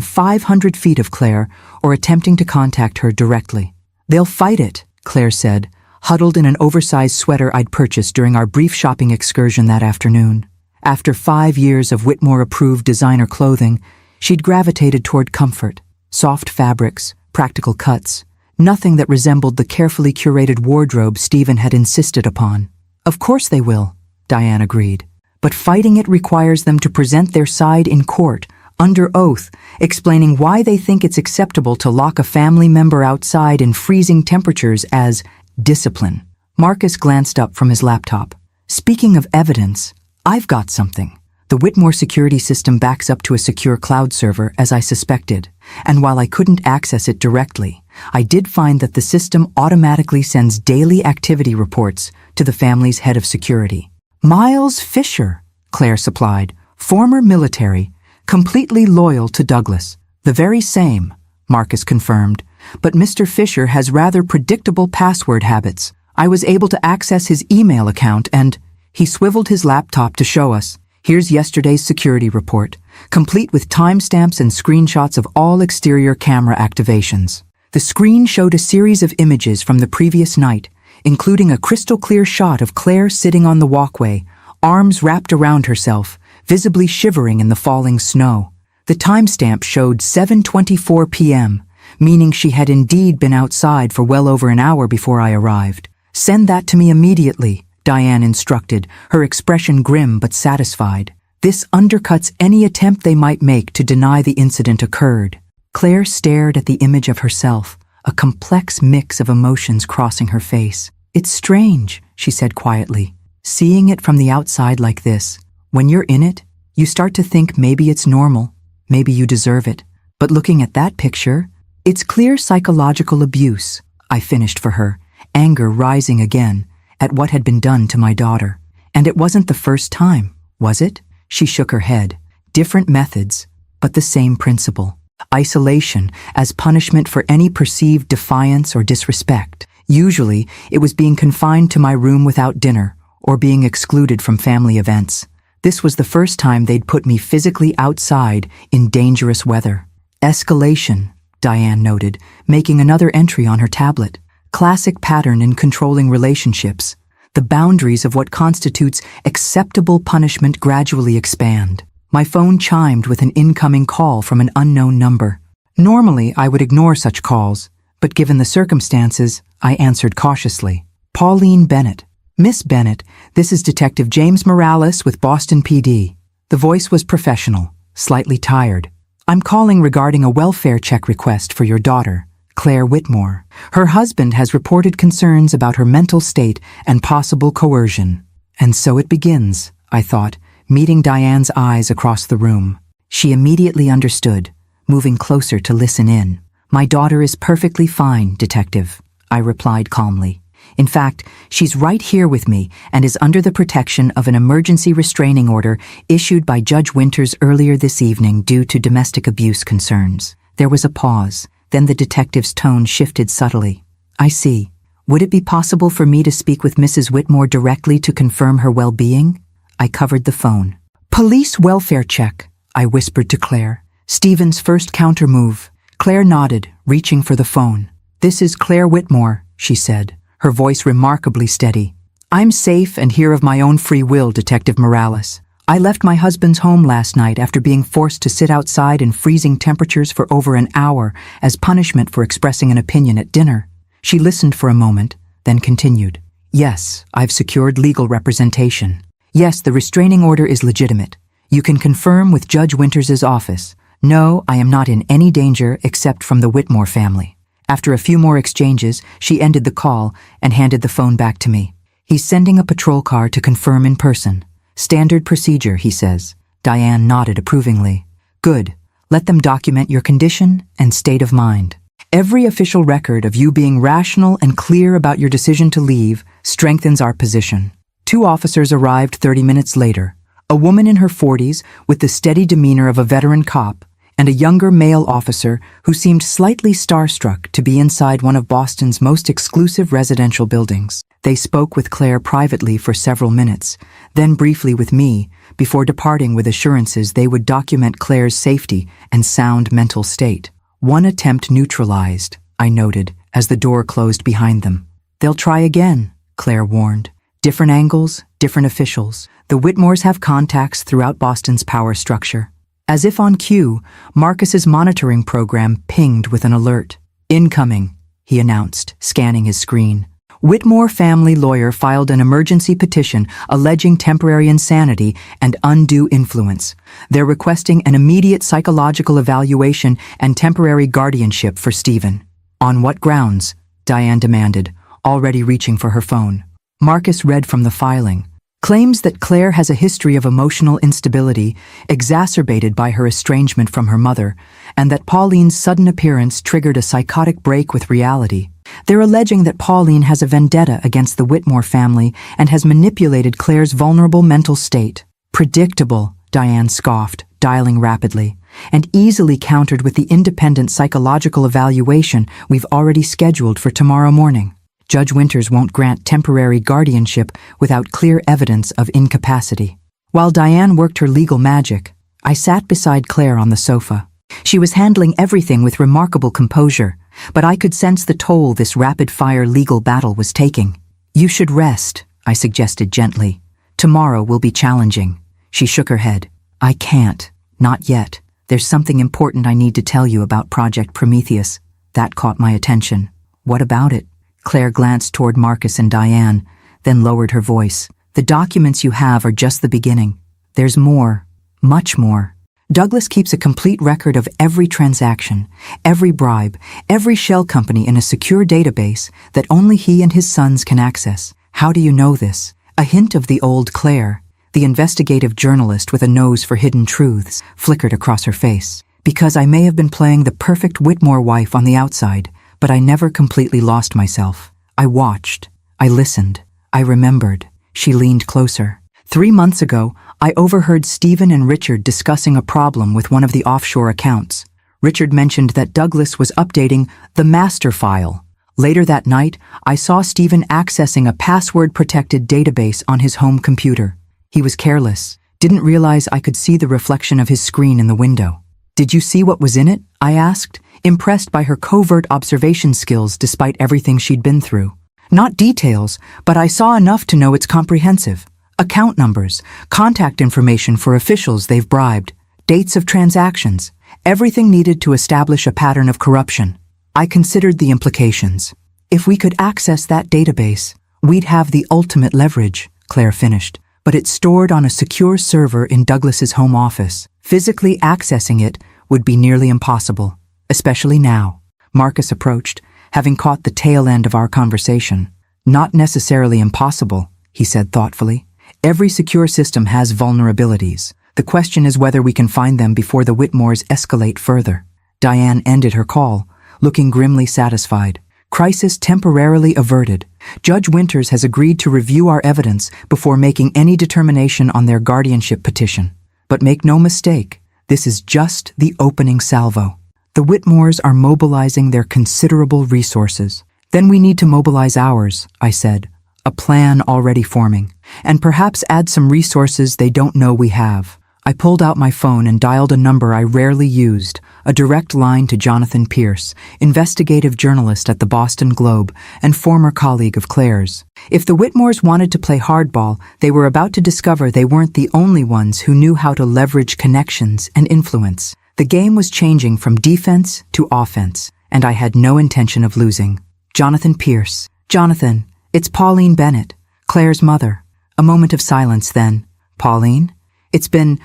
500 feet of Claire or attempting to contact her directly. They'll fight it, Claire said, huddled in an oversized sweater I'd purchased during our brief shopping excursion that afternoon. After 5 years of Whitmore-approved designer clothing, she'd gravitated toward comfort, soft fabrics, practical cuts, nothing that resembled the carefully curated wardrobe Stephen had insisted upon. Of course they will, Diane agreed. But fighting it requires them to present their side in court, under oath, explaining why they think it's acceptable to lock a family member outside in freezing temperatures as discipline. Marcus glanced up from his laptop. Speaking of evidence, I've got something. The Whitmore security system backs up to a secure cloud server, as I suspected. and while I couldn't access it directly, I did find that the system automatically sends daily activity reports to the family's head of security. Miles Fisher, Claire supplied, former military, completely loyal to Douglas. The very same, Marcus confirmed, but Mr. Fisher has rather predictable password habits. I was able to access his email account and he swiveled his laptop to show us. Here's yesterday's security report, complete with timestamps and screenshots of all exterior camera activations. The screen showed a series of images from the previous night, including a crystal-clear shot of Claire sitting on the walkway, arms wrapped around herself, visibly shivering in the falling snow. The timestamp showed 7:24 p.m., meaning she had indeed been outside for well over an hour before I arrived. "Send that to me immediately," Diane instructed, her expression grim but satisfied. "This undercuts any attempt they might make to deny the incident occurred." Claire stared at the image of herself, a complex mix of emotions crossing her face. "It's strange," she said quietly. "Seeing it from the outside like this, when you're in it, you start to think maybe it's normal, maybe you deserve it. But looking at that picture, it's clear psychological abuse," I finished for her, anger rising again at what had been done to my daughter. "And it wasn't the first time, was it?" She shook her head. "Different methods, but the same principle. Isolation as punishment for any perceived defiance or disrespect. Usually, it was being confined to my room without dinner or being excluded from family events. This was the first time they'd put me physically outside in dangerous weather." "Escalation," Diane noted, making another entry on her tablet. "Classic pattern in controlling relationships. The boundaries of what constitutes acceptable punishment gradually expand." My phone chimed with an incoming call from an unknown number. Normally, I would ignore such calls, but given the circumstances, I answered cautiously. "Pauline Bennett." "Miss Bennett, this is Detective James Morales with Boston PD." The voice was professional, slightly tired. "I'm calling regarding a welfare check request for your daughter, Claire Whitmore. Her husband has reported concerns about her mental state and possible coercion." And so it begins, I thought, meeting Diane's eyes across the room. She immediately understood, moving closer to listen in. "My daughter is perfectly fine, Detective," I replied calmly. "In fact, she's right here with me and is under the protection of an emergency restraining order issued by Judge Winters earlier this evening due to domestic abuse concerns." There was a pause, then the detective's tone shifted subtly. "I see. Would it be possible for me to speak with Mrs. Whitmore directly to confirm her well-being?" I covered the phone. "Police welfare check," I whispered to Claire. "Stephen's first counter-move." Claire nodded, reaching for the phone. "This is Claire Whitmore," she said, her voice remarkably steady. "I'm safe and here of my own free will, Detective Morales. I left my husband's home last night after being forced to sit outside in freezing temperatures for over an hour as punishment for expressing an opinion at dinner." She listened for a moment, then continued. "Yes, I've secured legal representation. Yes, the restraining order is legitimate. You can confirm with Judge Winters' office. No, I am not in any danger except from the Whitmore family." After a few more exchanges, she ended the call and handed the phone back to me. "He's sending a patrol car to confirm in person. Standard procedure, he says." Diane nodded approvingly. "Good. Let them document your condition and state of mind. Every official record of you being rational and clear about your decision to leave strengthens our position." 2 officers arrived 30 minutes later, a woman in her 40s with the steady demeanor of a veteran cop, and a younger male officer who seemed slightly starstruck to be inside one of Boston's most exclusive residential buildings. They spoke with Claire privately for several minutes, then briefly with me, before departing with assurances they would document Claire's safety and sound mental state. "One attempt neutralized," I noted, as the door closed behind them. "They'll try again," Claire warned. "Different angles, different officials. The Whitmores have contacts throughout Boston's power structure." As if on cue, Marcus's monitoring program pinged with an alert. "Incoming," he announced, scanning his screen. "Whitmore family lawyer filed an emergency petition alleging temporary insanity and undue influence. They're requesting an immediate psychological evaluation and temporary guardianship for Stephen." "On what grounds?" Diane demanded, already reaching for her phone. Marcus read from the filing. "Claims that Claire has a history of emotional instability, exacerbated by her estrangement from her mother, and that Pauline's sudden appearance triggered a psychotic break with reality. They're alleging that Pauline has a vendetta against the Whitmore family and has manipulated Claire's vulnerable mental state. Predictable, Diane scoffed, dialing rapidly, and easily countered with the independent psychological evaluation we've already scheduled for tomorrow morning. Judge Winters won't grant temporary guardianship without clear evidence of incapacity. While Diane worked her legal magic, I sat beside Claire on the sofa. She was handling everything with remarkable composure, but I could sense the toll this rapid-fire legal battle was taking. "You should rest," I suggested gently. "Tomorrow will be challenging." She shook her head. "I can't. Not yet. There's something important I need to tell you about Project Prometheus." That caught my attention. "What about it?" Claire glanced toward Marcus and Diane, then lowered her voice. "The documents you have are just the beginning. There's more. Much more. Douglas keeps a complete record of every transaction, every bribe, every shell company in a secure database that only he and his sons can access. How do you know this?" A hint of the old Claire, the investigative journalist with a nose for hidden truths, flickered across her face. "Because I may have been playing the perfect Whitmore wife on the outside, but I never completely lost myself. I watched. I listened. I remembered." She leaned closer. 3 months ago, I overheard Stephen and Richard discussing a problem with one of the offshore accounts. Richard mentioned that Douglas was updating the master file. Later that night, I saw Stephen accessing a password-protected database on his home computer. He was careless, didn't realize I could see the reflection of his screen in the window. "Did you see what was in it?" I asked, impressed by her covert observation skills despite everything she'd been through. "Not details, but I saw enough to know it's comprehensive. Account numbers, contact information for officials they've bribed, dates of transactions, everything needed to establish a pattern of corruption." I considered the implications. "If we could access that database, we'd have the ultimate leverage," Claire finished. "But it's stored on a secure server in Douglas's home office. Physically accessing it would be nearly impossible, especially now." Marcus approached, having caught the tail end of our conversation. "Not necessarily impossible," he said thoughtfully. "Every secure system has vulnerabilities. The question is whether we can find them before the Whitmores escalate further." Diane ended her call, looking grimly satisfied. "Crisis temporarily averted. Judge Winters has agreed to review our evidence before making any determination on their guardianship petition. But make no mistake, this is just the opening salvo. The Whitmores are mobilizing their considerable resources. Then we need to mobilize ours," I said, a plan already forming, "and perhaps add some resources they don't know we have." I pulled out my phone and dialed a number I rarely used, a direct line to Jonathan Pierce, investigative journalist at the Boston Globe and former colleague of Claire's. If the Whitmores wanted to play hardball, they were about to discover they weren't the only ones who knew how to leverage connections and influence. The game was changing from defense to offense, and I had no intention of losing. "Jonathan Pierce." "Jonathan, it's Pauline Bennett, Claire's mother." A moment of silence then. "Pauline? It's been,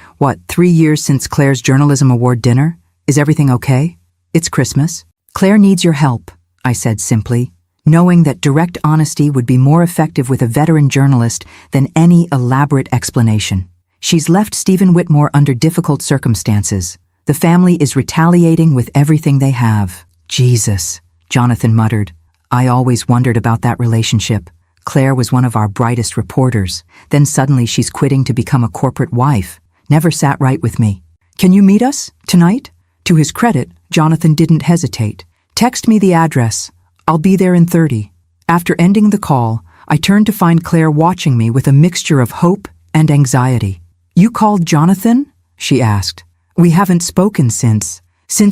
3 years since Claire's Journalism Award dinner? Is everything okay? It's Christmas." "Claire needs your help," I said simply, knowing that direct honesty would be more effective with a veteran journalist than any elaborate explanation. "She's left Stephen Whitmore under difficult circumstances. The family is retaliating with everything they have." "Jesus," Jonathan muttered. "I always wondered about that relationship. Claire was one of our brightest reporters. Then suddenly she's quitting to become a corporate wife. Never sat right with me. Can you meet us? Tonight?" To his credit, Jonathan didn't hesitate. "Text me the address. I'll be there in 30. After ending the call, I turned to find Claire watching me with a mixture of hope and anxiety. "You called Jonathan?" she asked. "We haven't spoken since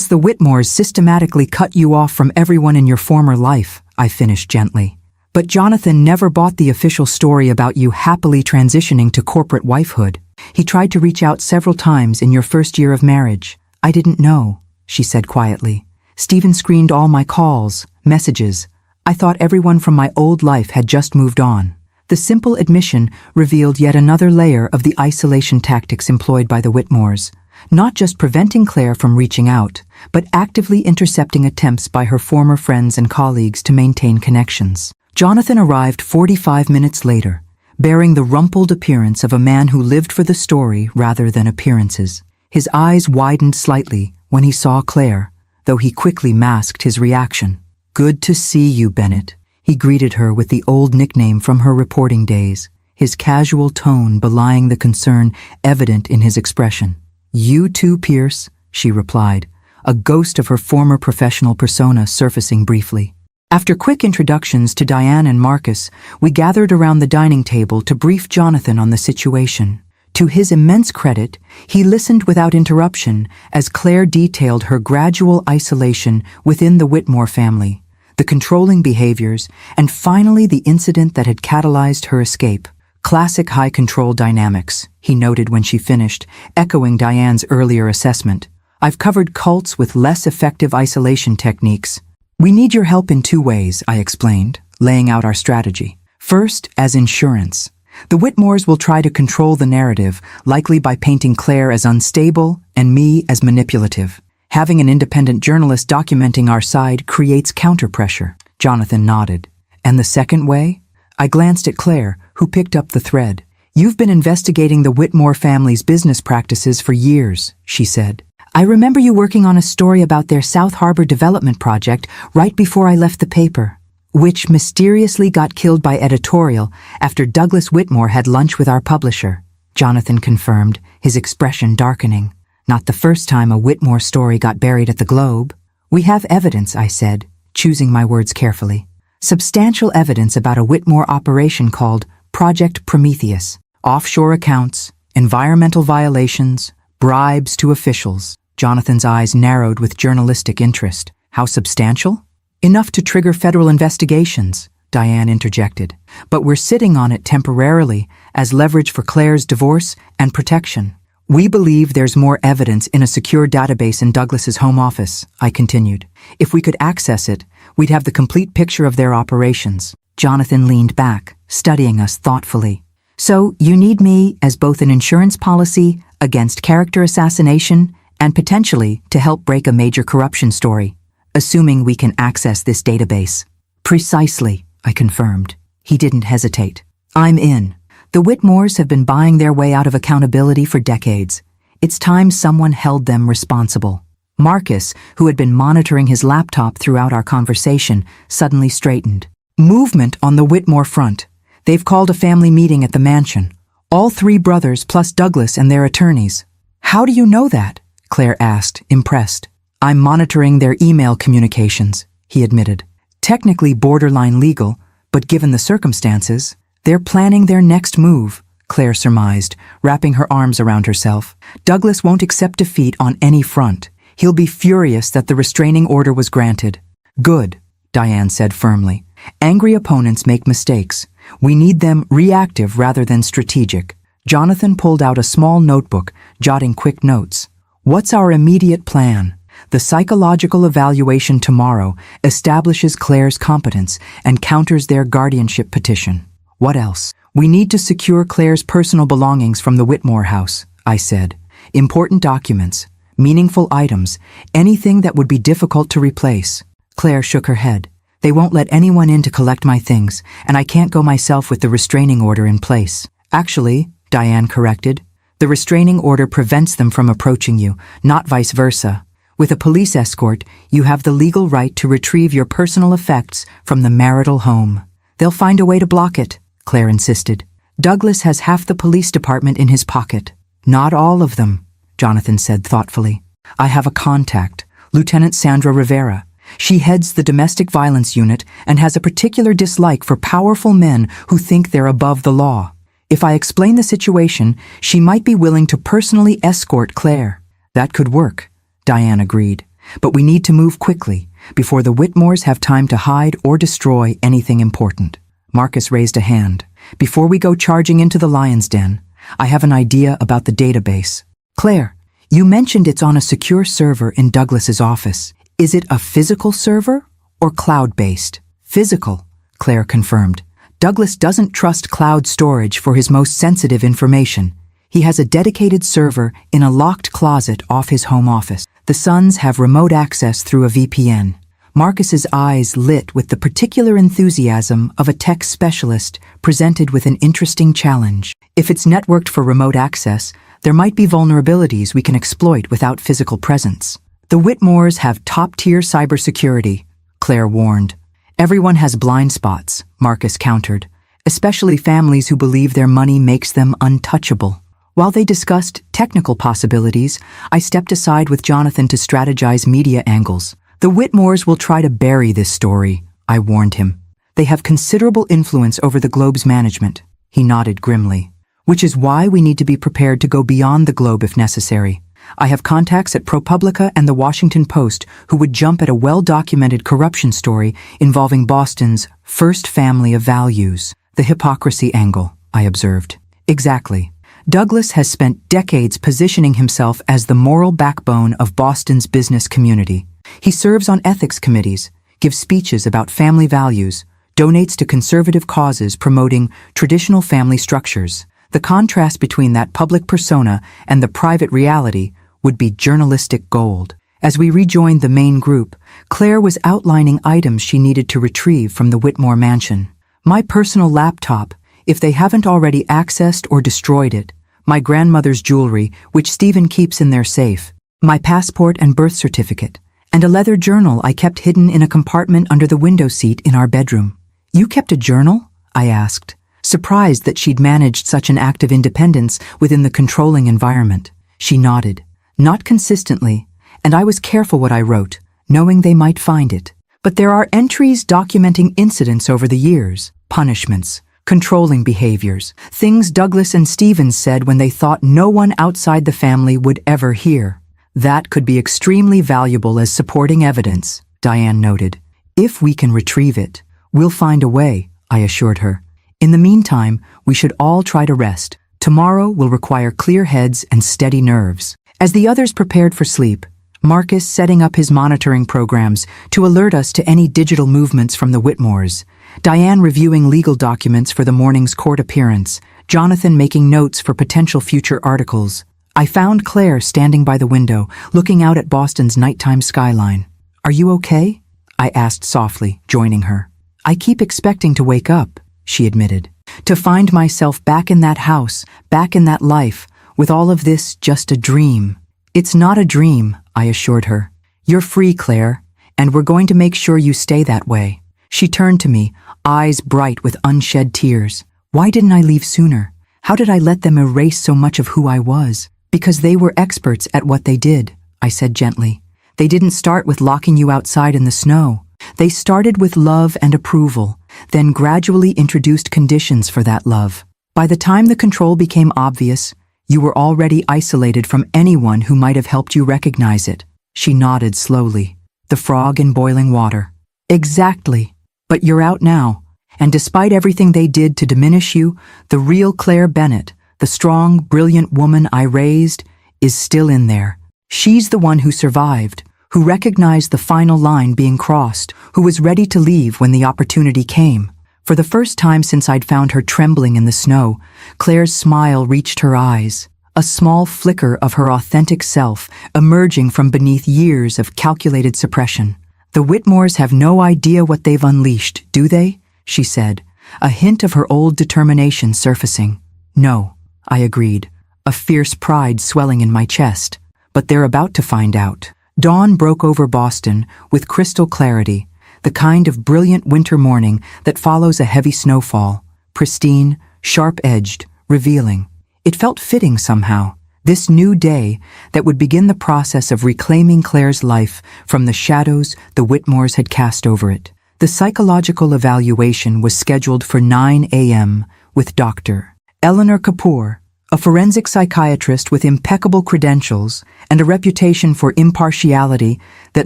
the Whitmores systematically cut you off from everyone in your former life," I finished gently. "But Jonathan never bought the official story about you happily transitioning to corporate wifehood. He tried to reach out several times in your first year of marriage." "I didn't know," she said quietly. "Stephen screened all my calls, messages. I thought everyone from my old life had just moved on." The simple admission revealed yet another layer of the isolation tactics employed by the Whitmores, not just preventing Claire from reaching out, but actively intercepting attempts by her former friends and colleagues to maintain connections. Jonathan arrived 45 minutes later, bearing the rumpled appearance of a man who lived for the story rather than appearances. His eyes widened slightly when he saw Claire, though he quickly masked his reaction. "Good to see you, Bennett." He greeted her with the old nickname from her reporting days, his casual tone belying the concern evident in his expression. "You too, Pierce," she replied, a ghost of her former professional persona surfacing briefly. After quick introductions to Diane and Marcus, we gathered around the dining table to brief Jonathan on the situation. To his immense credit, he listened without interruption as Claire detailed her gradual isolation within the Whitmore family, the controlling behaviors, and finally the incident that had catalyzed her escape. "Classic high-control dynamics," he noted when she finished, echoing Diane's earlier assessment. "I've covered cults with less effective isolation techniques. We need your help in 2 ways," I explained, laying out our strategy. "First, as insurance. The Whitmores will try to control the narrative, likely by painting Claire as unstable and me as manipulative. Having an independent journalist documenting our side creates counterpressure." Jonathan nodded. "And the second way?" I glanced at Claire, who picked up the thread. "You've been investigating the Whitmore family's business practices for years," she said. "I remember you working on a story about their South Harbor development project right before I left the paper, which mysteriously got killed by editorial after Douglas Whitmore had lunch with our publisher," Jonathan confirmed, his expression darkening. "Not the first time a Whitmore story got buried at the Globe." "We have evidence," I said, choosing my words carefully. "Substantial evidence about a Whitmore operation called Project Prometheus. Offshore accounts, environmental violations, bribes to officials." Jonathan's eyes narrowed with journalistic interest. "How substantial?" "Enough to trigger federal investigations," Diane interjected. "But we're sitting on it temporarily as leverage for Claire's divorce and protection. We believe there's more evidence in a secure database in Douglas's home office," I continued. "If we could access it, we'd have the complete picture of their operations." Jonathan leaned back, studying us thoughtfully. "So you need me as both an insurance policy against character assassination and potentially to help break a major corruption story, assuming we can access this database." "Precisely," I confirmed. He didn't hesitate. "I'm in. The Whitmores have been buying their way out of accountability for decades. It's time someone held them responsible." Marcus, who had been monitoring his laptop throughout our conversation, suddenly straightened. "Movement on the Whitmore front. They've called a family meeting at the mansion. All 3 brothers plus Douglas and their attorneys." "How do you know that?" Claire asked, impressed. "I'm monitoring their email communications," he admitted. "Technically borderline legal, but given the circumstances, they're planning their next move," Claire surmised, wrapping her arms around herself. "Douglas won't accept defeat on any front. He'll be furious that the restraining order was granted." "Good," Diane said firmly. "Angry opponents make mistakes. We need them reactive rather than strategic." Jonathan pulled out a small notebook, jotting quick notes. "What's our immediate plan? The psychological evaluation tomorrow establishes Claire's competence and counters their guardianship petition. What else? We need to secure Claire's personal belongings from the Whitmore house," I said. "Important documents, meaningful items, anything that would be difficult to replace." Claire shook her head. "They won't let anyone in to collect my things, and I can't go myself with the restraining order in place." "Actually," Diane corrected, "the restraining order prevents them from approaching you, not vice versa. With a police escort, you have the legal right to retrieve your personal effects from the marital home." "They'll find a way to block it," Claire insisted. "Douglas has half the police department in his pocket." "Not all of them," Jonathan said thoughtfully. "I have a contact, Lieutenant Sandra Rivera. She heads the domestic violence unit and has a particular dislike for powerful men who think they're above the law. If I explain the situation, she might be willing to personally escort Claire." "That could work," Diane agreed. "But we need to move quickly, before the Whitmores have time to hide or destroy anything important." Marcus raised a hand. "Before we go charging into the lion's den, I have an idea about the database." "Claire, you mentioned it's on a secure server in Douglas's office. Is it a physical server or cloud-based?" "Physical," Claire confirmed. "Douglas doesn't trust cloud storage for his most sensitive information. He has a dedicated server in a locked closet off his home office. The sons have remote access through a VPN." Marcus's eyes lit with the particular enthusiasm of a tech specialist presented with an interesting challenge. "If it's networked for remote access, there might be vulnerabilities we can exploit without physical presence." The Whitmores have top-tier cybersecurity, Claire warned. Everyone has blind spots, Marcus countered, especially families who believe their money makes them untouchable. While they discussed technical possibilities, I stepped aside with Jonathan to strategize media angles. The Whitmores will try to bury this story, I warned him. They have considerable influence over the Globe's management. He nodded grimly. Which is why we need to be prepared to go beyond the Globe if necessary. I have contacts at ProPublica and the Washington Post who would jump at a well-documented corruption story involving Boston's first family of values. The hypocrisy angle, I observed. Exactly. Douglas has spent decades positioning himself as the moral backbone of Boston's business community. He serves on ethics committees, gives speeches about family values, donates to conservative causes promoting traditional family structures. The contrast between that public persona and the private reality would be journalistic gold. As we rejoined the main group, Claire was outlining items she needed to retrieve from the Whitmore mansion. My personal laptop, if they haven't already accessed or destroyed it, my grandmother's jewelry, which Stephen keeps in their safe, my passport and birth certificate, and a leather journal I kept hidden in a compartment under the window seat in our bedroom. You kept a journal? I asked, surprised that she'd managed such an act of independence within the controlling environment. She nodded. Not consistently, and I was careful what I wrote, knowing they might find it. But there are entries documenting incidents over the years, punishments, controlling behaviors, things Douglas and Stevens said when they thought no one outside the family would ever hear. That could be extremely valuable as supporting evidence, Diane noted. If we can retrieve it, we'll find a way, I assured her. In the meantime, we should all try to rest. Tomorrow will require clear heads and steady nerves. As the others prepared for sleep, Marcus setting up his monitoring programs to alert us to any digital movements from the Whitmores, Diane reviewing legal documents for the morning's court appearance, Jonathan making notes for potential future articles. I found Claire standing by the window, looking out at Boston's nighttime skyline. Are you okay? I asked softly, joining her. I keep expecting to wake up, she admitted. To find myself back in that house, back in that life, with all of this just a dream. It's not a dream, I assured her. You're free, Claire, and we're going to make sure you stay that way. She turned to me, eyes bright with unshed tears. Why didn't I leave sooner? How did I let them erase so much of who I was? Because they were experts at what they did, I said gently. They didn't start with locking you outside in the snow. They started with love and approval, then gradually introduced conditions for that love. By the time the control became obvious, you were already isolated from anyone who might have helped you recognize it. She nodded slowly. The frog in boiling water. Exactly. But you're out now, and despite everything they did to diminish you, the real Claire Bennett, the strong, brilliant woman I raised, is still in there. She's the one who survived, who recognized the final line being crossed, who was ready to leave when the opportunity came. For the first time since I'd found her trembling in the snow, Claire's smile reached her eyes, a small flicker of her authentic self emerging from beneath years of calculated suppression. The Whitmores have no idea what they've unleashed, do they? She said, a hint of her old determination surfacing. No, I agreed, a fierce pride swelling in my chest. But they're about to find out. Dawn broke over Boston with crystal clarity, the kind of brilliant winter morning that follows a heavy snowfall, pristine, sharp-edged, revealing. It felt fitting somehow, this new day that would begin the process of reclaiming Claire's life from the shadows the Whitmores had cast over it. The psychological evaluation was scheduled for 9 a.m. with Dr. Eleanor Kapoor, a forensic psychiatrist with impeccable credentials and a reputation for impartiality that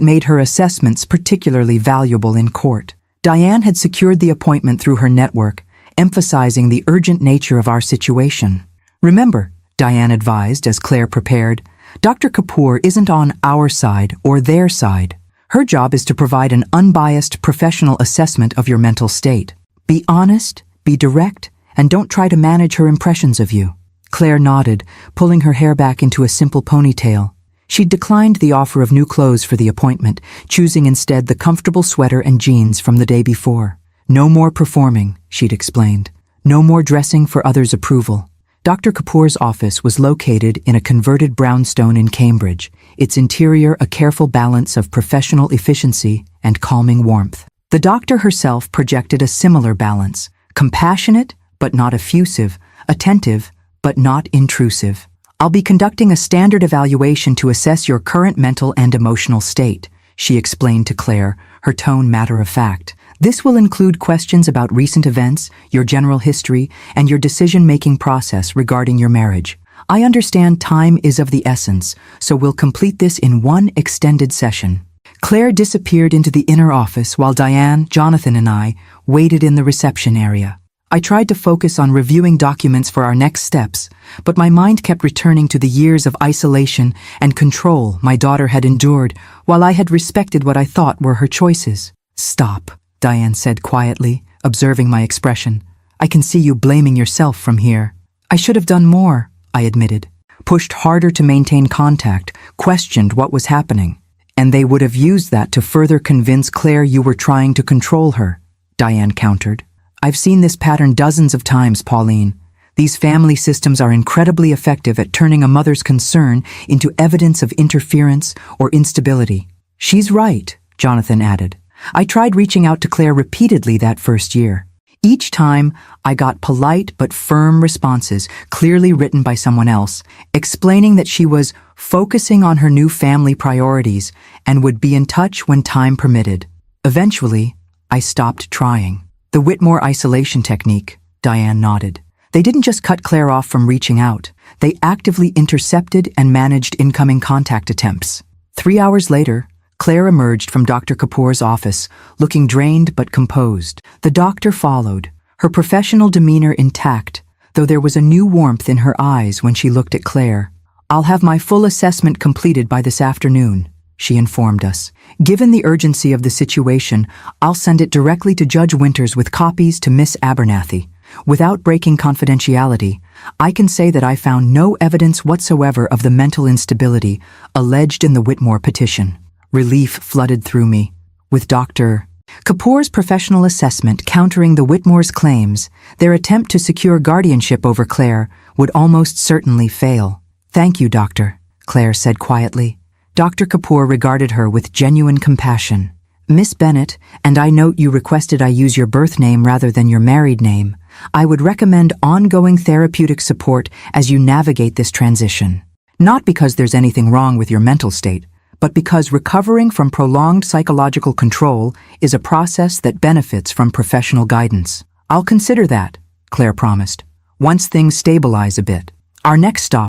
made her assessments particularly valuable in court. Diane had secured the appointment through her network, emphasizing the urgent nature of our situation. Remember, Diane advised as Claire prepared, Dr. Kapoor isn't on our side or their side. Her job is to provide an unbiased professional assessment of your mental state. Be honest, be direct, and don't try to manage her impressions of you. Claire nodded, pulling her hair back into a simple ponytail. She'd declined the offer of new clothes for the appointment, choosing instead the comfortable sweater and jeans from the day before. No more performing, she'd explained. No more dressing for others' approval. Dr. Kapoor's office was located in a converted brownstone in Cambridge, its interior a careful balance of professional efficiency and calming warmth. The doctor herself projected a similar balance, compassionate but not effusive, attentive but not intrusive. I'll be conducting a standard evaluation to assess your current mental and emotional state, she explained to Claire, her tone matter-of-fact. This will include questions about recent events, your general history, and your decision-making process regarding your marriage. I understand time is of the essence, so we'll complete this in one extended session. Claire disappeared into the inner office while Diane, Jonathan, and I waited in the reception area. I tried to focus on reviewing documents for our next steps, but my mind kept returning to the years of isolation and control my daughter had endured while I had respected what I thought were her choices. "Stop," Diane said quietly, observing my expression. "I can see you blaming yourself from here." "I should have done more," I admitted. "Pushed harder to maintain contact, questioned what was happening. And they would have used that to further convince Claire you were trying to control her," Diane countered. "I've seen this pattern dozens of times, Pauline. These family systems are incredibly effective at turning a mother's concern into evidence of interference or instability." "She's right," Jonathan added. "I tried reaching out to Claire repeatedly that first year. Each time, I got polite but firm responses, clearly written by someone else, explaining that she was focusing on her new family priorities and would be in touch when time permitted. Eventually, I stopped trying." "The Whitmore isolation technique," Diane nodded. "They didn't just cut Claire off from reaching out. They actively intercepted and managed incoming contact attempts." 3 hours later, Claire emerged from Dr. Kapoor's office, looking drained but composed. The doctor followed, her professional demeanor intact, though there was a new warmth in her eyes when she looked at Claire. "I'll have my full assessment completed by this afternoon," she informed us. "Given the urgency of the situation, I'll send it directly to Judge Winters with copies to Miss Abernathy. Without breaking confidentiality, I can say that I found no evidence whatsoever of the mental instability alleged in the Whitmore petition." Relief flooded through me. With Dr. Kapoor's professional assessment countering the Whitmore's claims, their attempt to secure guardianship over Claire would almost certainly fail. "Thank you, Doctor," Claire said quietly. Dr. Kapoor regarded her with genuine compassion. "Miss Bennett, and I note you requested I use your birth name rather than your married name. I would recommend ongoing therapeutic support as you navigate this transition. Not because there's anything wrong with your mental state, but because recovering from prolonged psychological control is a process that benefits from professional guidance." "I'll consider that," Claire promised, "once things stabilize a bit." Our next stop